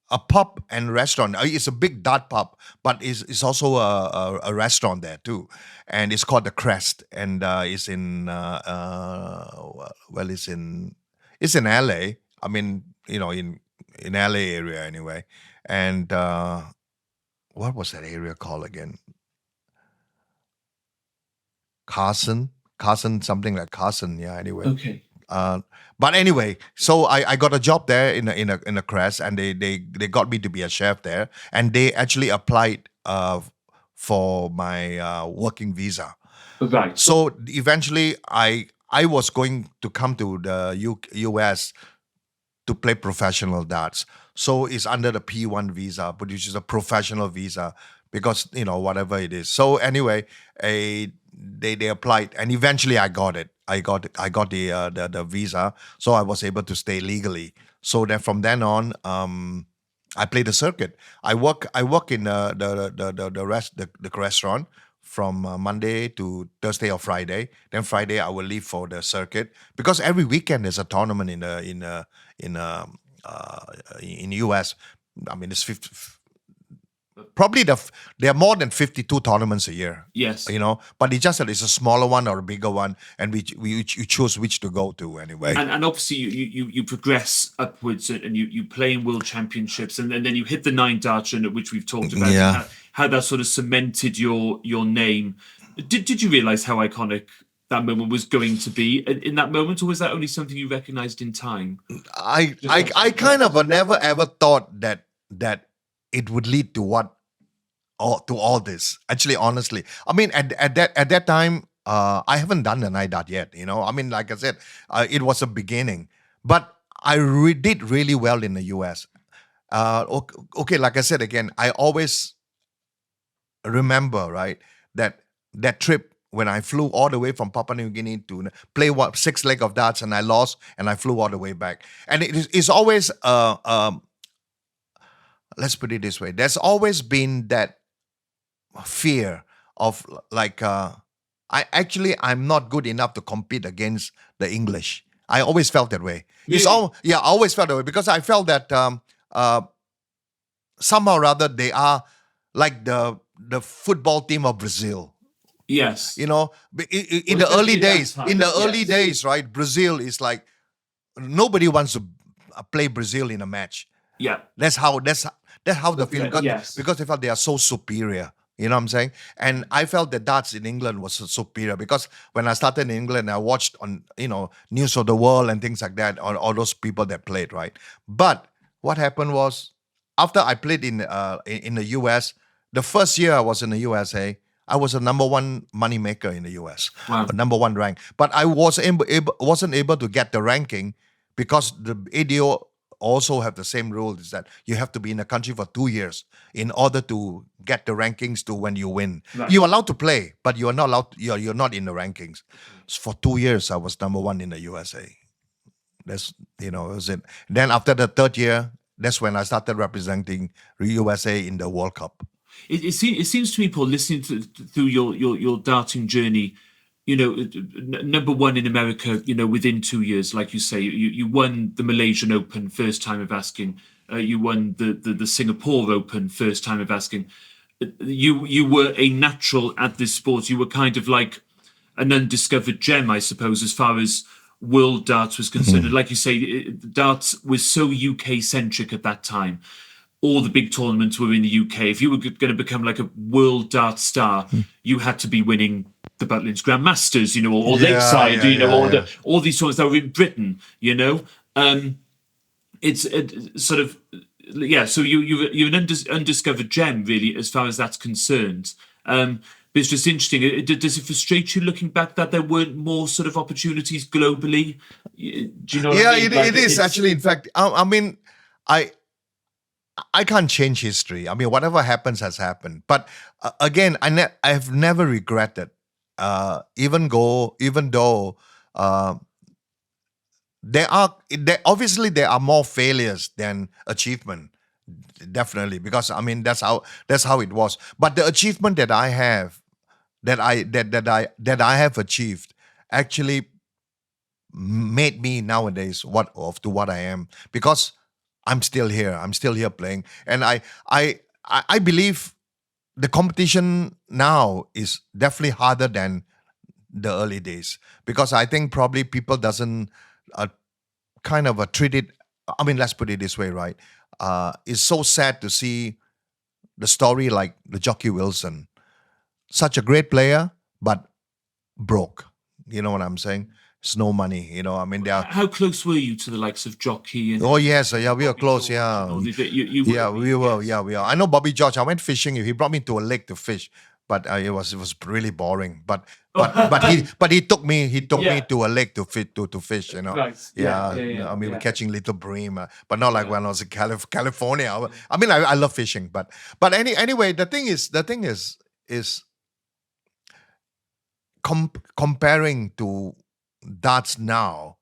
a pub and restaurant. It's a big dart pub, but it's also a restaurant there too. And it's called The Crest. And it's in, it's in LA. I mean, in LA area anyway. And what was that area called again? Carson, something like Carson. Yeah. Anyway. Okay. But anyway, so I got a job there in a Crest, and they got me to be a chef there, and they actually applied for my working visa. Right. So eventually, I was going to come to the US to play professional darts. So it's under the P1 visa, but which is a professional visa because, whatever it is. So anyway, they applied and eventually I got it. I got the visa. So I was able to stay legally. So then from then on, I played the circuit. I work in the restaurant from Monday to Thursday or Friday. Then Friday I will leave for the circuit because every weekend there's a tournament in US. I mean, it's 50. Probably there are more than 52 tournaments a year. Yes. But it's just that it's a smaller one or a bigger one, and you choose which to go to anyway. And obviously you progress upwards and you play in world championships, and then you hit the 9 darts, which we've talked about. Yeah. How that sort of cemented your name. Did you realize how iconic that moment was going to be in that moment, or was that only something you recognized in time? I kind of never ever thought that it would lead to all this. Actually, honestly, I mean, at that time, I haven't done the night dart yet. I mean, like I said, it was a beginning, but I did really well in the US. Okay, like I said again, I always remember, right, that trip when I flew all the way from Papua New Guinea to play 6 leg of darts and I lost and I flew all the way back. And it's always, let's put it this way, there's always been that fear of like, I'm not good enough to compete against the English. I always felt that way. It's Really? all, yeah, I always felt that way because I felt that somehow or other they are like the football team of Brazil. Yes. You know, in Well, the early especially at that days, time, in the early yes. days, right? Brazil is like nobody wants to play Brazil in a match. Yeah. That's how the feeling got, Yes. because they felt they are so superior. You know what I'm saying? And I felt that darts in England was superior because when I started in England, I watched on News of the World and things like that, all those people that played, right? But what happened was after I played in the US, the first year I was in the USA, I was a number one money maker in the US, Wow. number one rank. But I wasn't able to get the ranking because the ADO also have the same rule, is that you have to be in the country for 2 years in order to get the rankings to when you win. Right. You're allowed to play, but you're not allowed. You're not in the rankings. So for 2 years, I was number one in the USA. That's it was it. Then after the third year, that's when I started representing the USA in the World Cup. It seems to me, Paul, listening through your darting journey, number one in America, within 2 years, like you say, you won the Malaysian Open first time of asking, you won the Singapore Open first time of asking. You were a natural at this sport. You were kind of like an undiscovered gem, I suppose, as far as world darts was concerned. And like you say, darts was so UK centric at that time. All the big tournaments were in the UK. If you were going to become like a world dart star, you had to be winning the Butlins Grand Masters, or Lakeside, all these tournaments that were in Britain, It's sort of, yeah, so you're an undiscovered gem, really, as far as that's concerned. But it's just interesting. Does it frustrate you looking back that there weren't more sort of opportunities globally? Do you know what I mean? It is actually. In fact, I mean, I can't change history. I mean, whatever happens has happened. But again, I've never regretted. Even though obviously there are more failures than achievement, definitely, because I mean that's how it was. But the achievement that I have, that I have achieved, actually made me nowadays what I am, because I'm still here. I'm still here playing, and I believe the competition now is definitely harder than the early days, because I think probably people doesn't kind of treat it. I mean, let's put it this way, right? It's so sad to see the story like the Jockey Wilson, such a great player, but broke. You know what I'm saying? It's no money. I mean, they are. How close were you to the likes of Jockey? And Oh yes, yeah, we were close. Yeah, we were. Yeah, we are. I know Bobby George. I went fishing. He brought me to a lake to fish, but it was really boring. But he took me to a lake to fish. Nice. I mean, we're catching little bream, but not like when I was in California. I mean, I love fishing, but anyway, the thing is comparing to darts now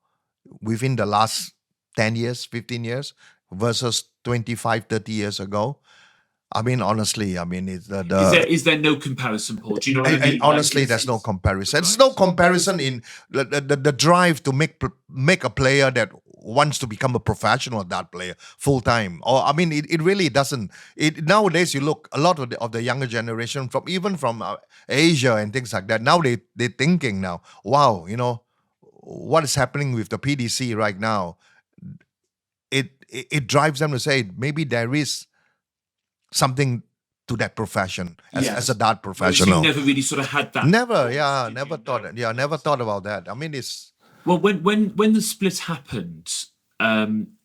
within the last 10 years, 15 years versus 25, 30 years ago. I mean, honestly, it's Is there no comparison, Paul? Do you know what I mean? Honestly, there's no comparison. There's no comparison in the drive to make a player that wants to become a professional dart player full time. Or I mean, it really doesn't. Nowadays, you look a lot of the younger generation from Asia and things like that. Now they're thinking now, wow, what is happening with the PDC right now? It drives them to say maybe there is something to that profession as a dart professional. You never really sort of had that. Never thought. Never thought about that. I mean, it's well when the split happened.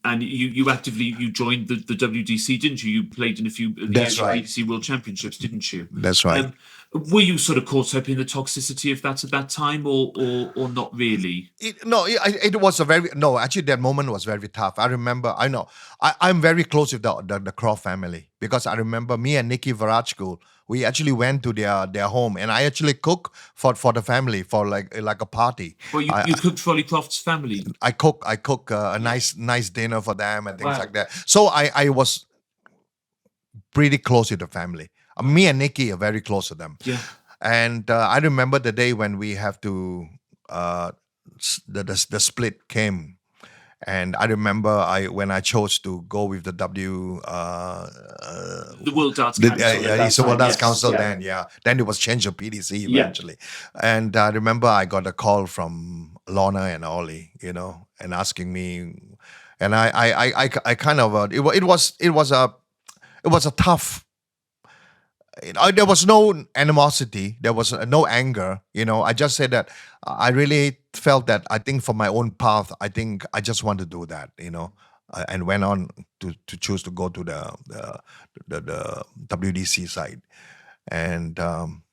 And you actively joined the WDC, didn't you? You played in a few of the That's right. WDC World Championships, didn't you? That's right. Were you sort of caught up in the toxicity of that at that time, or not really? It was a very no. Actually, that moment was very tough. I remember. I know. I'm very close with the Croft family because I remember me and Nikki Varachkul. We actually went to their home, and I actually cook for the family for like a party. Well, you cooked for Ollie Croft's family. I cook a nice dinner for them and things Wow. like that. So I was pretty close with the family. Me and Nikki are very close to them. Yeah. And I remember the day when we have to the split came, and I remember when I chose to go with the The World Darts the, Council. at that it's the World time, Arts yes, Council yeah. then it was changed to PDC Yeah. eventually. And I remember I got a call from Lorna and Ollie, and asking me, and I kind of it was a tough. There was no animosity. There was no anger. I just said that I really felt that I think for my own path, I think I just want to do that. And went on to choose to go to the WDC side, and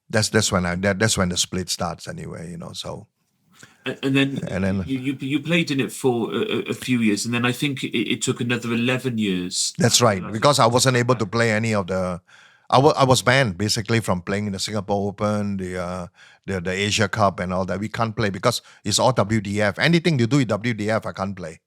that's when that's when the split starts anyway. So. And then you played in it for a few years, and then I think it took another 11 years. That's right, because I wasn't able to play any of the. I was banned basically from playing in the Singapore Open, the Asia Cup, and all that. We can't play because it's all WDF. Anything to do with WDF, I can't play.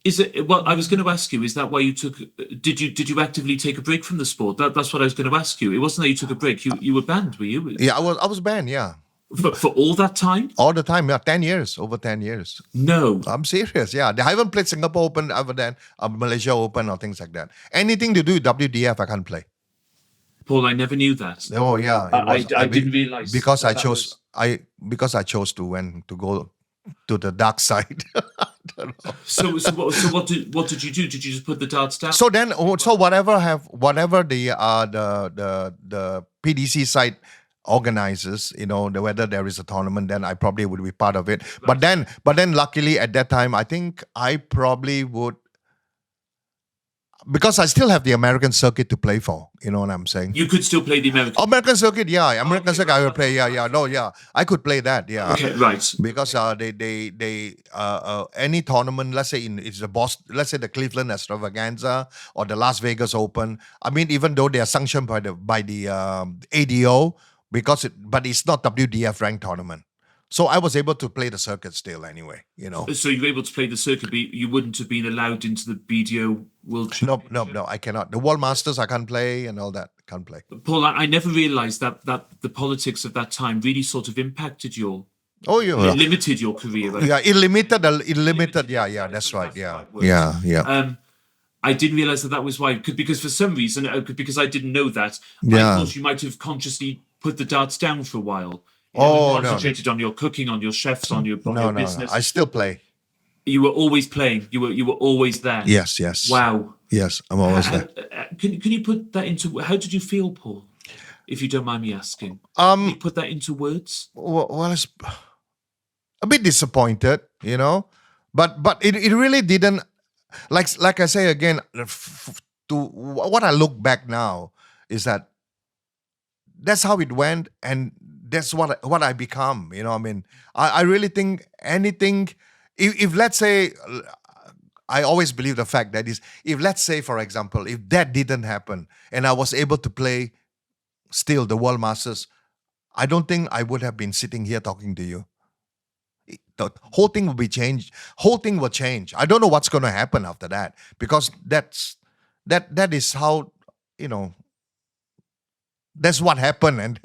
Is it? Well, I was going to ask you. Is that why you took? Did you actively take a break from the sport? That's what I was going to ask you. It wasn't that you took a break. You were banned, were you? Yeah, I was banned. Yeah, For all that time? all the time. Yeah, 10 years, over 10 years. No. I'm serious. Yeah, I haven't played Singapore Open other than Malaysia Open or things like that. Anything to do with WDF, I can't play. Paul, I never knew that. Oh yeah, I didn't realize because I that chose to go to the dark side. I don't know. So what did you do? Did you just put the darts down? So then, whatever the PDC site organizes, whether there is a tournament, then I probably would be part of it. Right. But then, luckily at that time, I think I probably would. Because I still have the American circuit to play for, you know what I'm saying? You could still play the American circuit, yeah. American circuit, I will play, yeah. I could play that, yeah. Okay, right. Because they any tournament, let's say it's the Boston, let's say the Cleveland Extravaganza or the Las Vegas Open. I mean, even though they are sanctioned by the ADO, but it's not WDF ranked tournament. So I was able to play the circuit still anyway, So you were able to play the circuit, but you wouldn't have been allowed into the BDO World Championship? No, I cannot. The World Masters I can't play and all that. Can't play. Paul, I never realised that the politics of that time really sort of impacted Oh, it limited your career. Right? Yeah, it limited. Yeah, that's right. Yeah. I didn't realise that was why. Because for some reason, because I didn't know that, Yeah. I thought you might have consciously put the darts down for a while. Oh, no. Concentrated on your cooking, on your chefs, on your business. I still play. You were always playing. You were always there. Yes. Wow. Yes, I'm always there. Can you put that into? How did you feel, Paul? If you don't mind me asking. Can you put that into words? Well, it's a bit disappointed, but it really didn't. Like I say again, to what I look back now is that's how it went, and that's what I become. I mean, I really think anything. If let's say, I always believe the fact that is, if let's say, for example, if that didn't happen and I was able to play still the World Masters, I don't think I would have been sitting here talking to you. The whole thing will be changed. Whole thing will change. I don't know what's going to happen after that, because that is how, that's what happened, and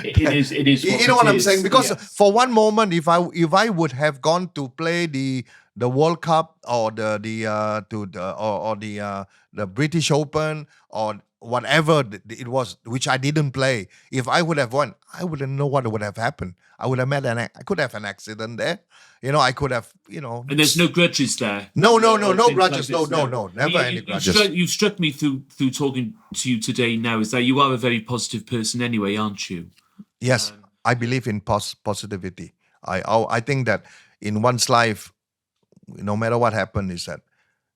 It is. you know what I'm saying? Because for one moment, if I would have gone to play the World Cup or the British Open or whatever it was, which I didn't play, if I would have won, I wouldn't know what would have happened. I would have I could have an accident there. I could have, And there's no grudges there. No grudges. Like No, never any grudges. You've struck me through talking to you today now is that you are a very positive person anyway, aren't you? Yes, I believe in positivity. I think that in one's life, no matter what happened, is that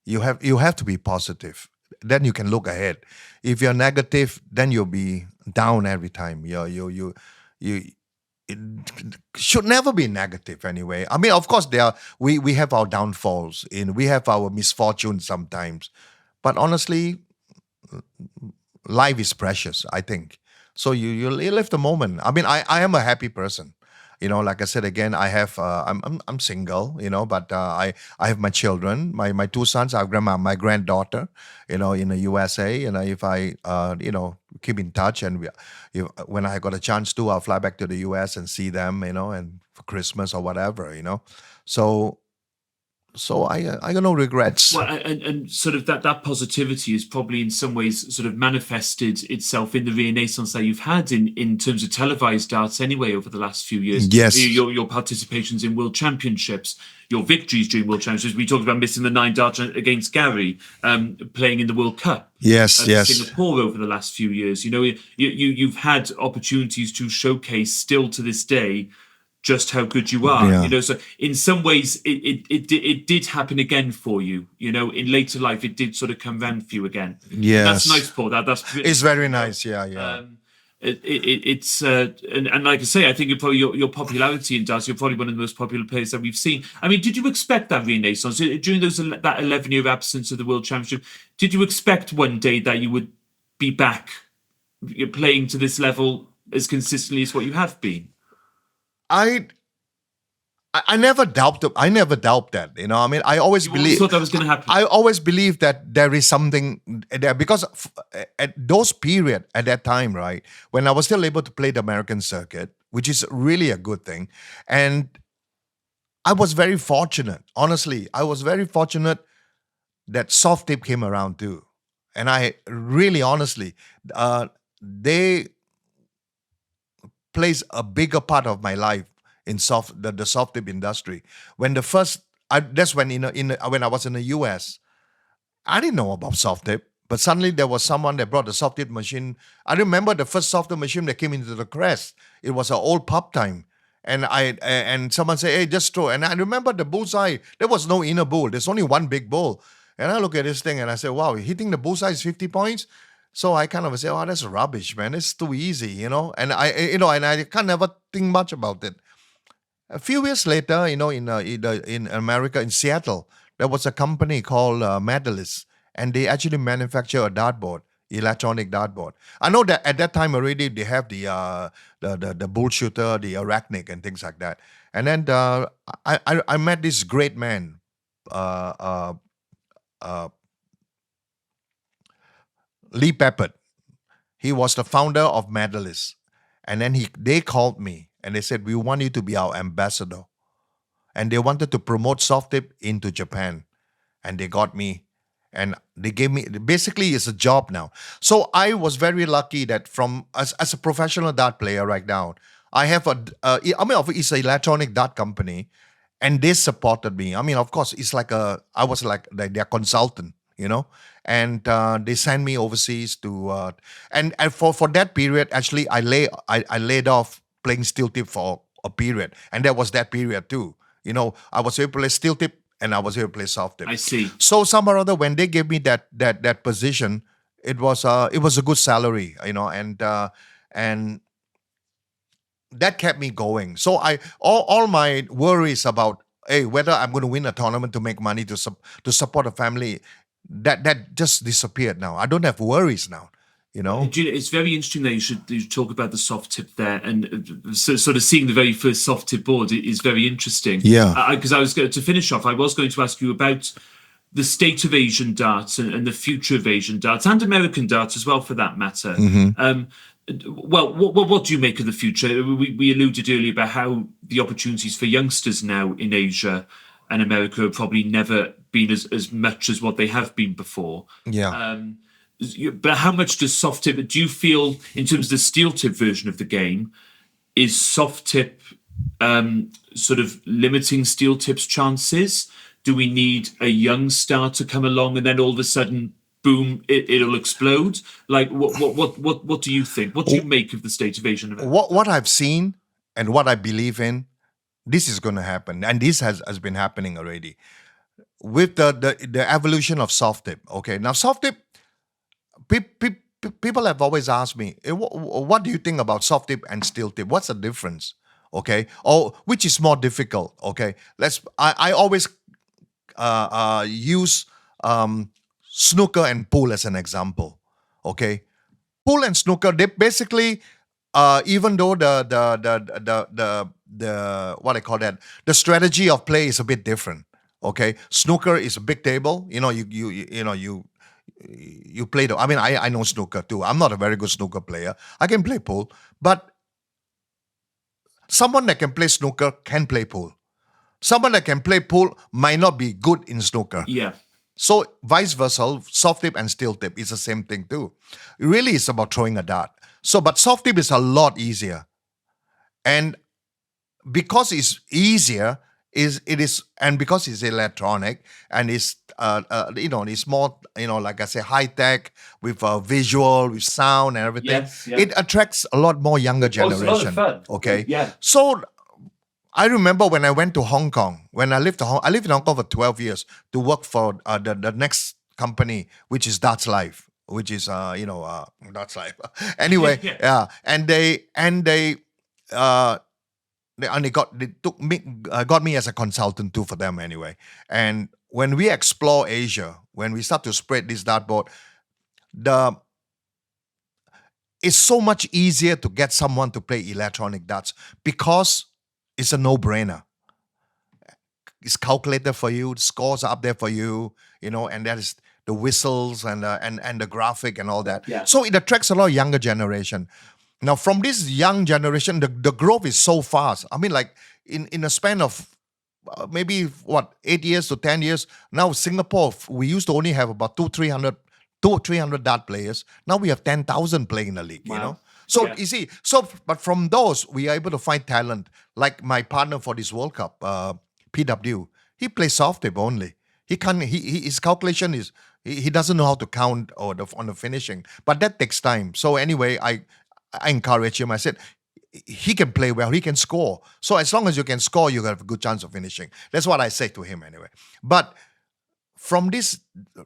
you have to be positive. Then you can look ahead. If you're negative, then you'll be down every time. You it should never be negative anyway. I mean, of course, we have our downfalls, we have our misfortunes sometimes, but honestly, life is precious, I think. So you live the moment. I mean, I am a happy person. Like I said again, I'm single. But I have my children, my two sons. I have my granddaughter. In the USA. If I keep in touch, and when I got a chance to, I'll fly back to the US and see them. And for Christmas or whatever. So I got no regrets. Well, and sort of that positivity is probably in some ways sort of manifested itself in the renaissance that you've had in terms of televised darts anyway over the last few years. Yes. Your participations in World Championships, your victories during World Championships. We talked about missing the 9 darts against Gary, playing in the World Cup. Yes. Singapore over the last few years. You've had opportunities to showcase still to this day just how good you are. Yeah. So in some ways it did happen again for you. In later life it did sort of come round for you again. Yes. That's nice, Paul. It's very nice. Yeah. It's and like I say, I think your popularity in darts, you're probably one of the most popular players that we've seen. I mean, did you expect that renaissance during that 11-year absence of the World Championship? Did you expect one day that you would be back playing to this level as consistently as what you have been? I never doubt that. I mean, I always believe. Thought that was going to happen. I always believe that there is something there, because at those period at that time, right, when I was still able to play the American circuit, which is really a good thing, and I was very fortunate. Honestly, I was very fortunate that soft tip came around too, and I really, honestly, they plays a bigger part of my life in the soft tip industry. When that's when when I was in the US, I didn't know about soft tip, but suddenly there was someone that brought a soft tip machine. I remember the first soft tip machine that came into the Crest. It was an old pub time, and someone said, "Hey, just throw." And I remember the bullseye. There was no inner bowl. There's only one big bowl. And I look at this thing and I say, "Wow, hitting the bullseye is 50 points." So I kind of say, "Oh, that's rubbish, man. It's too easy, And I can't never think much about it. A few years later, in America, in Seattle, there was a company called MODUS, and they actually manufacture a dartboard, electronic dartboard. I know that at that time already they have the bull shooter, the arachnic, and things like that. And then I met this great man, Lee Peppert. He was the founder of MODUS. And then they called me and they said, "We want you to be our ambassador." And they wanted to promote soft tip into Japan. And they got me. And they gave me, basically it's a job now. So I was very lucky that as a professional dart player right now, I have it's an electronic dart company, and they supported me. I mean, of course, I was like their consultant, and they sent me overseas to, and for that period, actually, I laid off playing steel tip for a period, and that was that period too. I was able to play steel tip, and I was able to play soft tip. I see. So somehow or other, when they gave me that position, it was a good salary, and that kept me going. So all my worries about whether I'm going to win a tournament to make money to support a family, that just disappeared now. I don't have worries now. It's very interesting that you talk about the soft tip there, and sort of seeing the very first soft tip board is very interesting. Yeah. Because I was going to finish off. I was going to ask you about the state of Asian darts and the future of Asian darts and American darts as well, for that matter. Mm-hmm. Well, what do you make of the future? We alluded earlier about how the opportunities for youngsters now in Asia and America have probably never been as much as what they have been before. Yeah. But how much does soft tip, do you feel, in terms of the steel tip version of the game, is soft tip sort of limiting steel tip's chances? Do we need a young star to come along and then all of a sudden, boom, it'll explode? Like, what do you think? What do you make of the state of Asian America? What I've seen and what I believe in, this is going to happen, and this has been happening already. with the evolution of soft tip. Okay, now soft tip, people have always asked me, what do you think about soft tip and steel tip? What's the difference? Okay, or which is more difficult? Okay, I always use snooker and pool as an example. Okay, pool and snooker, they basically, even though the what I call that, the strategy of play is a bit different. Okay, snooker is a big table. You play the. I mean, I know snooker too. I'm not a very good snooker player. I can play pool, but someone that can play snooker can play pool. Someone that can play pool might not be good in snooker. Yeah. So vice versa, soft tip and steel tip is the same thing too. Really, it's about throwing a dart. So, but soft tip is a lot easier, and because it's easier, and because it's electronic and it's more like I say, high tech with visual, with sound and everything. Yes, yeah. It attracts a lot more younger Oh, it's a lot generation. of fun. Okay, Yeah. so I remember when I went to Hong Kong, when I lived in Hong Kong for 12 years to work for the next company, which is Darts Life, which is Darts Life. Anyway, Yeah. yeah, and they got me as a consultant too for them anyway. And when we explore Asia, when we start to spread this dartboard, it's so much easier to get someone to play electronic darts because it's a no-brainer. It's calculated for you, the scores are up there for you, and that is the whistles and the graphic and all that. Yeah. So it attracts a lot of younger generation. Now, from this young generation, the growth is so fast. I mean, like in a span of maybe 8 years to 10 years. Now, Singapore, we used to only have about 300 dart players. Now we have 10,000 playing in the league. Wow. So Yeah. you see, but from those we are able to find talent. Like my partner for this World Cup, PW, he plays soft tip only. He can't. His calculation is he doesn't know how to count on the finishing, but that takes time. So anyway, I encourage him. I said, he can play well, he can score. So as long as you can score, you have a good chance of finishing. That's what I say to him anyway. But from this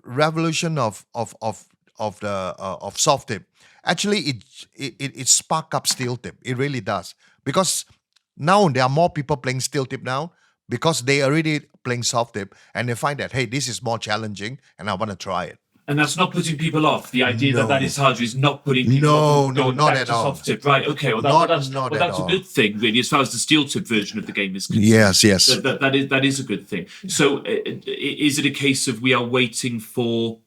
revolution of soft tip, actually it spark up steel tip. It really does, because now there are more people playing steel tip now because they already playing soft tip and they find that, hey, this is more challenging and I want to try it. And that's not putting people off. The idea No. that is harder is not putting people off. No, Going not back at to all. soft tip. Right, okay. Well, that's all. a good thing, really, as far as the steel tip version of the game is concerned. Yes. That is a good thing. So is it a case of we are waiting for...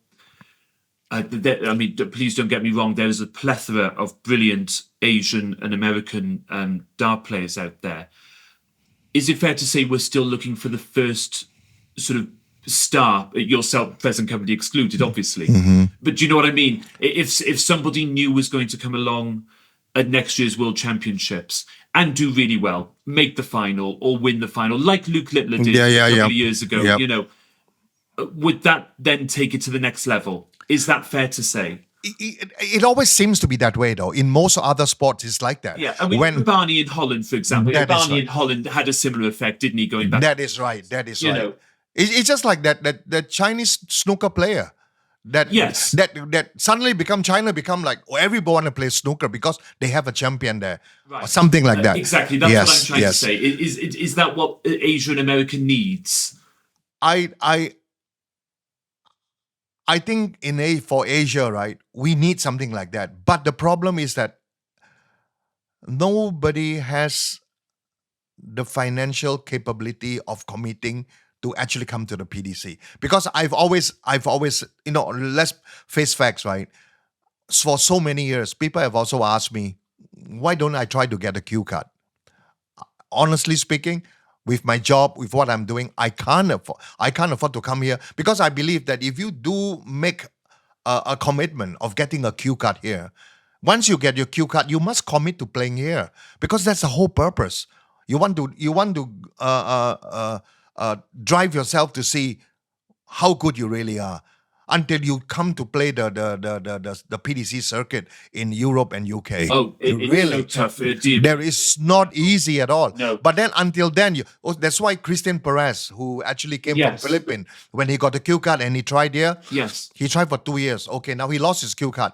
please don't get me wrong, there is a plethora of brilliant Asian and American dart players out there. Is it fair to say we're still looking for the first sort of star, yourself, present company excluded, obviously? Mm-hmm. But do you know what I mean? If somebody new was going to come along at next year's World Championships and do really well, make the final or win the final, like Luke Littler did a couple of years ago, Yep. Would that then take it to the next level? Is that fair to say? It always seems to be that way, though. In most other sports, it's like that. Yeah, I mean, Barney in Holland, for example. That is Barney right. in Holland had a similar effect, didn't he, going back? That is right. That is You right. know. It's just like that Chinese snooker player. Yes. That suddenly China become like, everybody want to play snooker because they have a champion there. Right. Or something like that. Exactly, that's what I'm Yes, trying yes. to say. Is that what Asia and America needs? I think for Asia, right, we need something like that. But the problem is that nobody has the financial capability of committing to actually come to the PDC. Because I've always, let's face facts, right? For so many years, people have also asked me, why don't I try to get a Q card? Honestly speaking, with my job, with what I'm doing, I can't afford to come here, because I believe that if you do make a commitment of getting a Q card here, once you get your Q card, you must commit to playing here, because that's the whole purpose. You want to drive yourself to see how good you really are. until you come to play the PDC circuit in Europe and UK. Oh, it's so tough. There is not easy at all. No. But then until then, that's why Christian Perez, who actually came from Philippines, when he got the Q card and he tried here, Yes. he tried for 2 years. Okay, now he lost his Q card.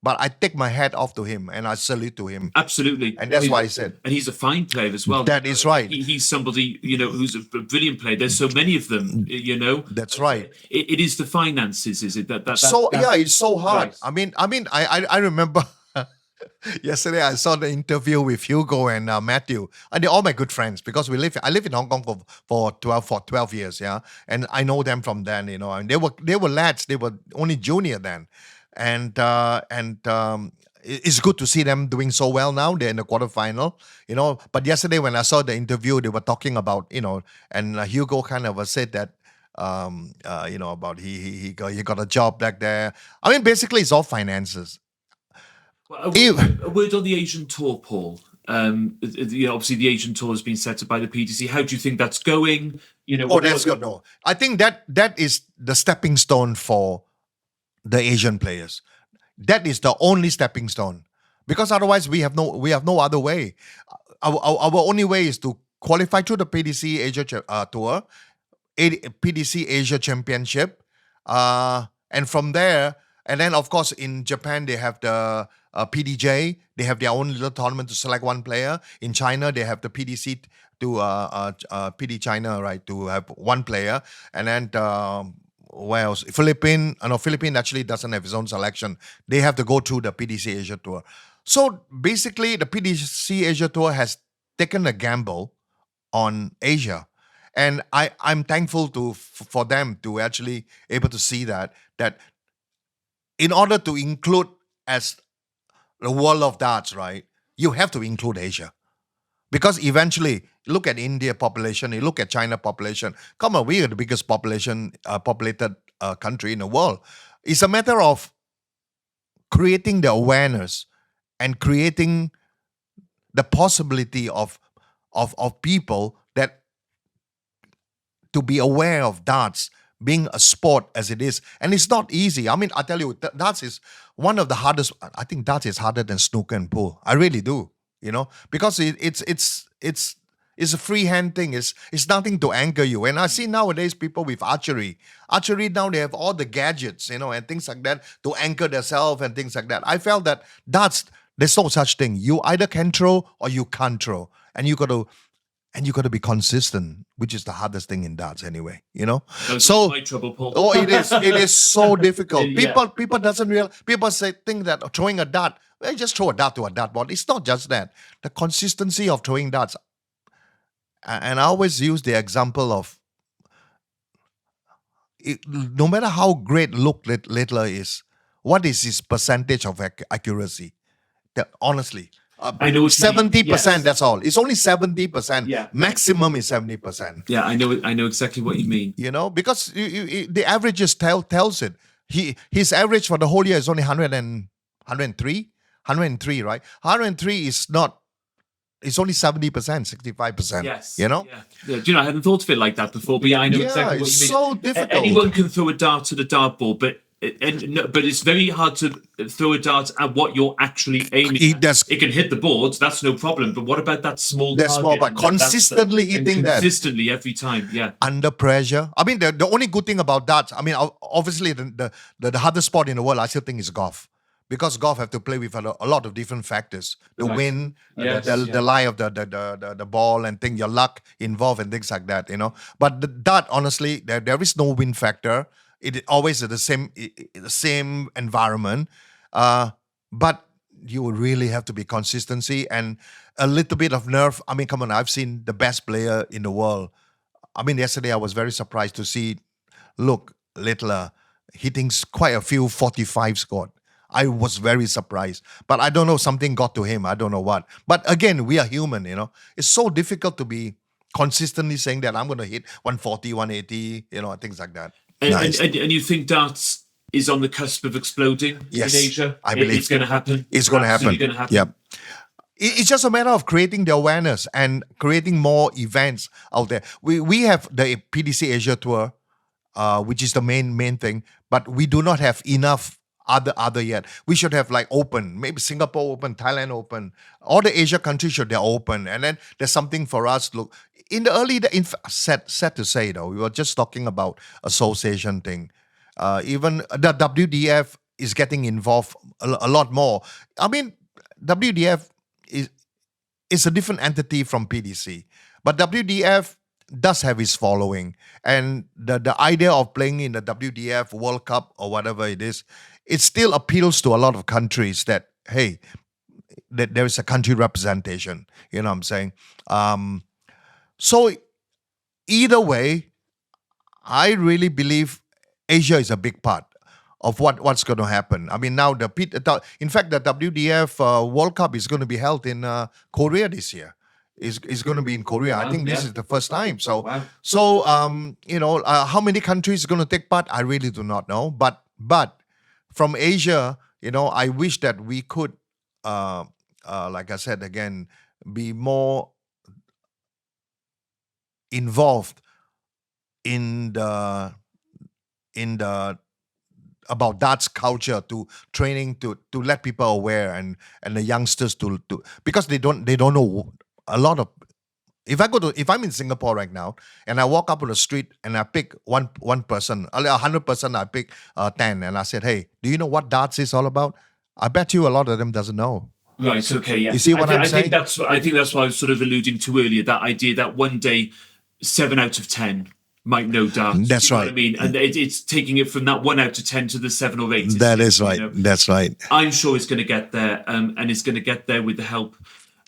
But I take my hat off to him and I salute to him. Absolutely. And that's what I said. And he's a fine player as well. That is right. He's somebody, who's a brilliant player. There's so many of them, That's right. It is the finances, is it? It's so hard. Right. I remember yesterday I saw the interview with Hugo and Matthew. And they're all my good friends because I live in Hong Kong for 12 years, yeah. And I know them from then, and they were lads, they were only junior then. And it's good to see them doing so well now. They're in the quarterfinal, But yesterday when I saw the interview, they were talking about, and Hugo kind of said that, about he got a job back there. I mean, basically, it's all finances. Well, a word on the Asian tour, Paul. Obviously the Asian tour has been set up by the PDC. How do you think that's going? That's good. No, I think that is the stepping stone for the Asian players. That is the only stepping stone, because otherwise we have no other way. Our only way is to qualify through the PDC Asia Tour, PDC Asia Championship, and from there, and then of course in Japan they have the PDJ. They have their own little tournament to select one player. In China they have the PDC to PD China, right, to have one player, and then. Where else? Philippines actually doesn't have its own selection. They have to go through the PDC Asia Tour. So basically, the PDC Asia Tour has taken a gamble on Asia, and I'm thankful for them to actually able to see that in order to include as the world of darts, right, you have to include Asia. Because eventually, look at India population, you look at China population. Come on, we are the biggest populated country in the world. It's a matter of creating the awareness and creating the possibility of people that to be aware of darts being a sport as it is. And it's not easy. I mean, I tell you, darts is one of the hardest. I think darts is harder than snooker and pool. I really do. Because it's a freehand thing. It's nothing to anchor you. And I see nowadays people with archery. Archery now they have all the gadgets, and things like that to anchor themselves and things like that. I felt that there's no such thing. You either can throw or you can't throw, and you got to be consistent, which is the hardest thing in darts anyway. So my trouble, Paul. It is so difficult. People doesn't realize. People think that throwing a dart. Well, just throw a dart to a dartboard. It's not just that. The consistency of throwing darts. And I always use the example of no matter how great Luke Littler is, what is his percentage of accuracy? Honestly, I know 70%. Yes. That's all. It's only 70%. Yeah. Maximum is 70%. Yeah, I know exactly what you mean. Because the averages tells it. His average for the whole year is only 103, right? 103 is not. It's only 70%, 65%. Yes. Yeah. I hadn't thought of it like that before, but I know exactly what you mean. It's so difficult. Anyone can throw a dart to the dartboard, but it's very hard to throw a dart at what you're actually aiming at. It can hit the board, that's no problem. But what about that small target? Small, but consistently hitting that. Consistently every time, yeah. Under pressure. I mean, the only good thing about darts, I mean, obviously the hardest sport in the world, I still think is golf. Because golf have to play with a lot of different factors. The wind, the lie of the ball and your luck involved and things like that, But the dart, honestly, there is no wind factor. It always is the same environment. But you really have to be consistency and a little bit of nerve. I mean, come on, I've seen the best player in the world. I mean, yesterday I was very surprised to see Luke Littler hitting quite a few 45 scored. I was very surprised. But I don't know, something got to him. I don't know what. But again, we are human, It's so difficult to be consistently saying that I'm going to hit 140, 180, things like that. And you think darts is on the cusp of exploding in Asia? I believe it's going to happen. It's going to happen. Yeah. It's just a matter of creating the awareness and creating more events out there. We have the PDC Asia Tour. which is the main thing. But we do not have enough other yet. We should have like open, maybe Singapore open, Thailand open, all the Asia countries should, they're open, and then there's something for us. Look, in the early, sad to say though, we were just talking about association thing. Even the WDF is getting involved a lot more. I mean, WDF is a different entity from PDC, but WDF does have its following, and the idea of playing in the WDF World Cup or whatever it is, it still appeals to a lot of countries that, hey, that there is a country representation. You know what I'm saying? So either way, I really believe Asia is a big part of what's going to happen. I mean, now in fact, the WDF World Cup is going to be held in Korea this year. Is going to be in Korea. I think this is the first time. So, how many countries are going to take part? I really do not know. But from Asia, I wish that we could, like I said again, be more involved in the about darts culture, to training, to let people aware, and the youngsters to because they don't know a lot of. If I'm in Singapore right now and I walk up on the street and I pick one person, 100%, I pick 10, and I said, hey, do you know what darts is all about? I bet you a lot of them doesn't know. Right. Okay. Yeah. You see what I'm saying? I think that's what I was sort of alluding to earlier. That idea that one day 7 out of 10 might know darts. That's right. What I mean, and it's taking it from that 1 out of 10 to the 7 or 8. That is right. That's right. I'm sure it's going to get there, and it's going to get there with the help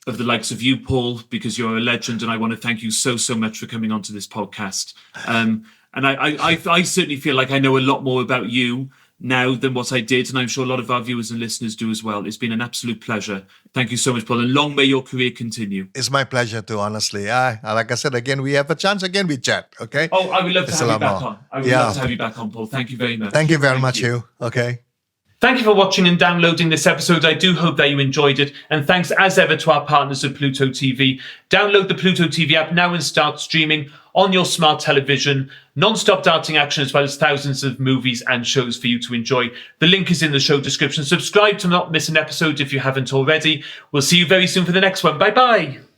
of the likes of you, Paul, because you're a legend, and I want to thank you so much for coming onto this podcast. And I certainly feel like I know a lot more about you now than what I did, and I'm sure a lot of our viewers and listeners do as well. It's been an absolute pleasure. Thank you so much, Paul, and long may your career continue. It's my pleasure too, honestly. Like I said, again, we have a chance again, we chat, okay? Oh, I would love to have you back on. I would love to have you back on, Paul. Thank you very much. Thank you very much, Huw. Okay. Thank you for watching and downloading this episode. I do hope that you enjoyed it. And thanks as ever to our partners at Pluto TV. Download the Pluto TV app now and start streaming on your smart television. Non-stop darting action, as well as thousands of movies and shows for you to enjoy. The link is in the show description. Subscribe to not miss an episode if you haven't already. We'll see you very soon for the next one. Bye-bye.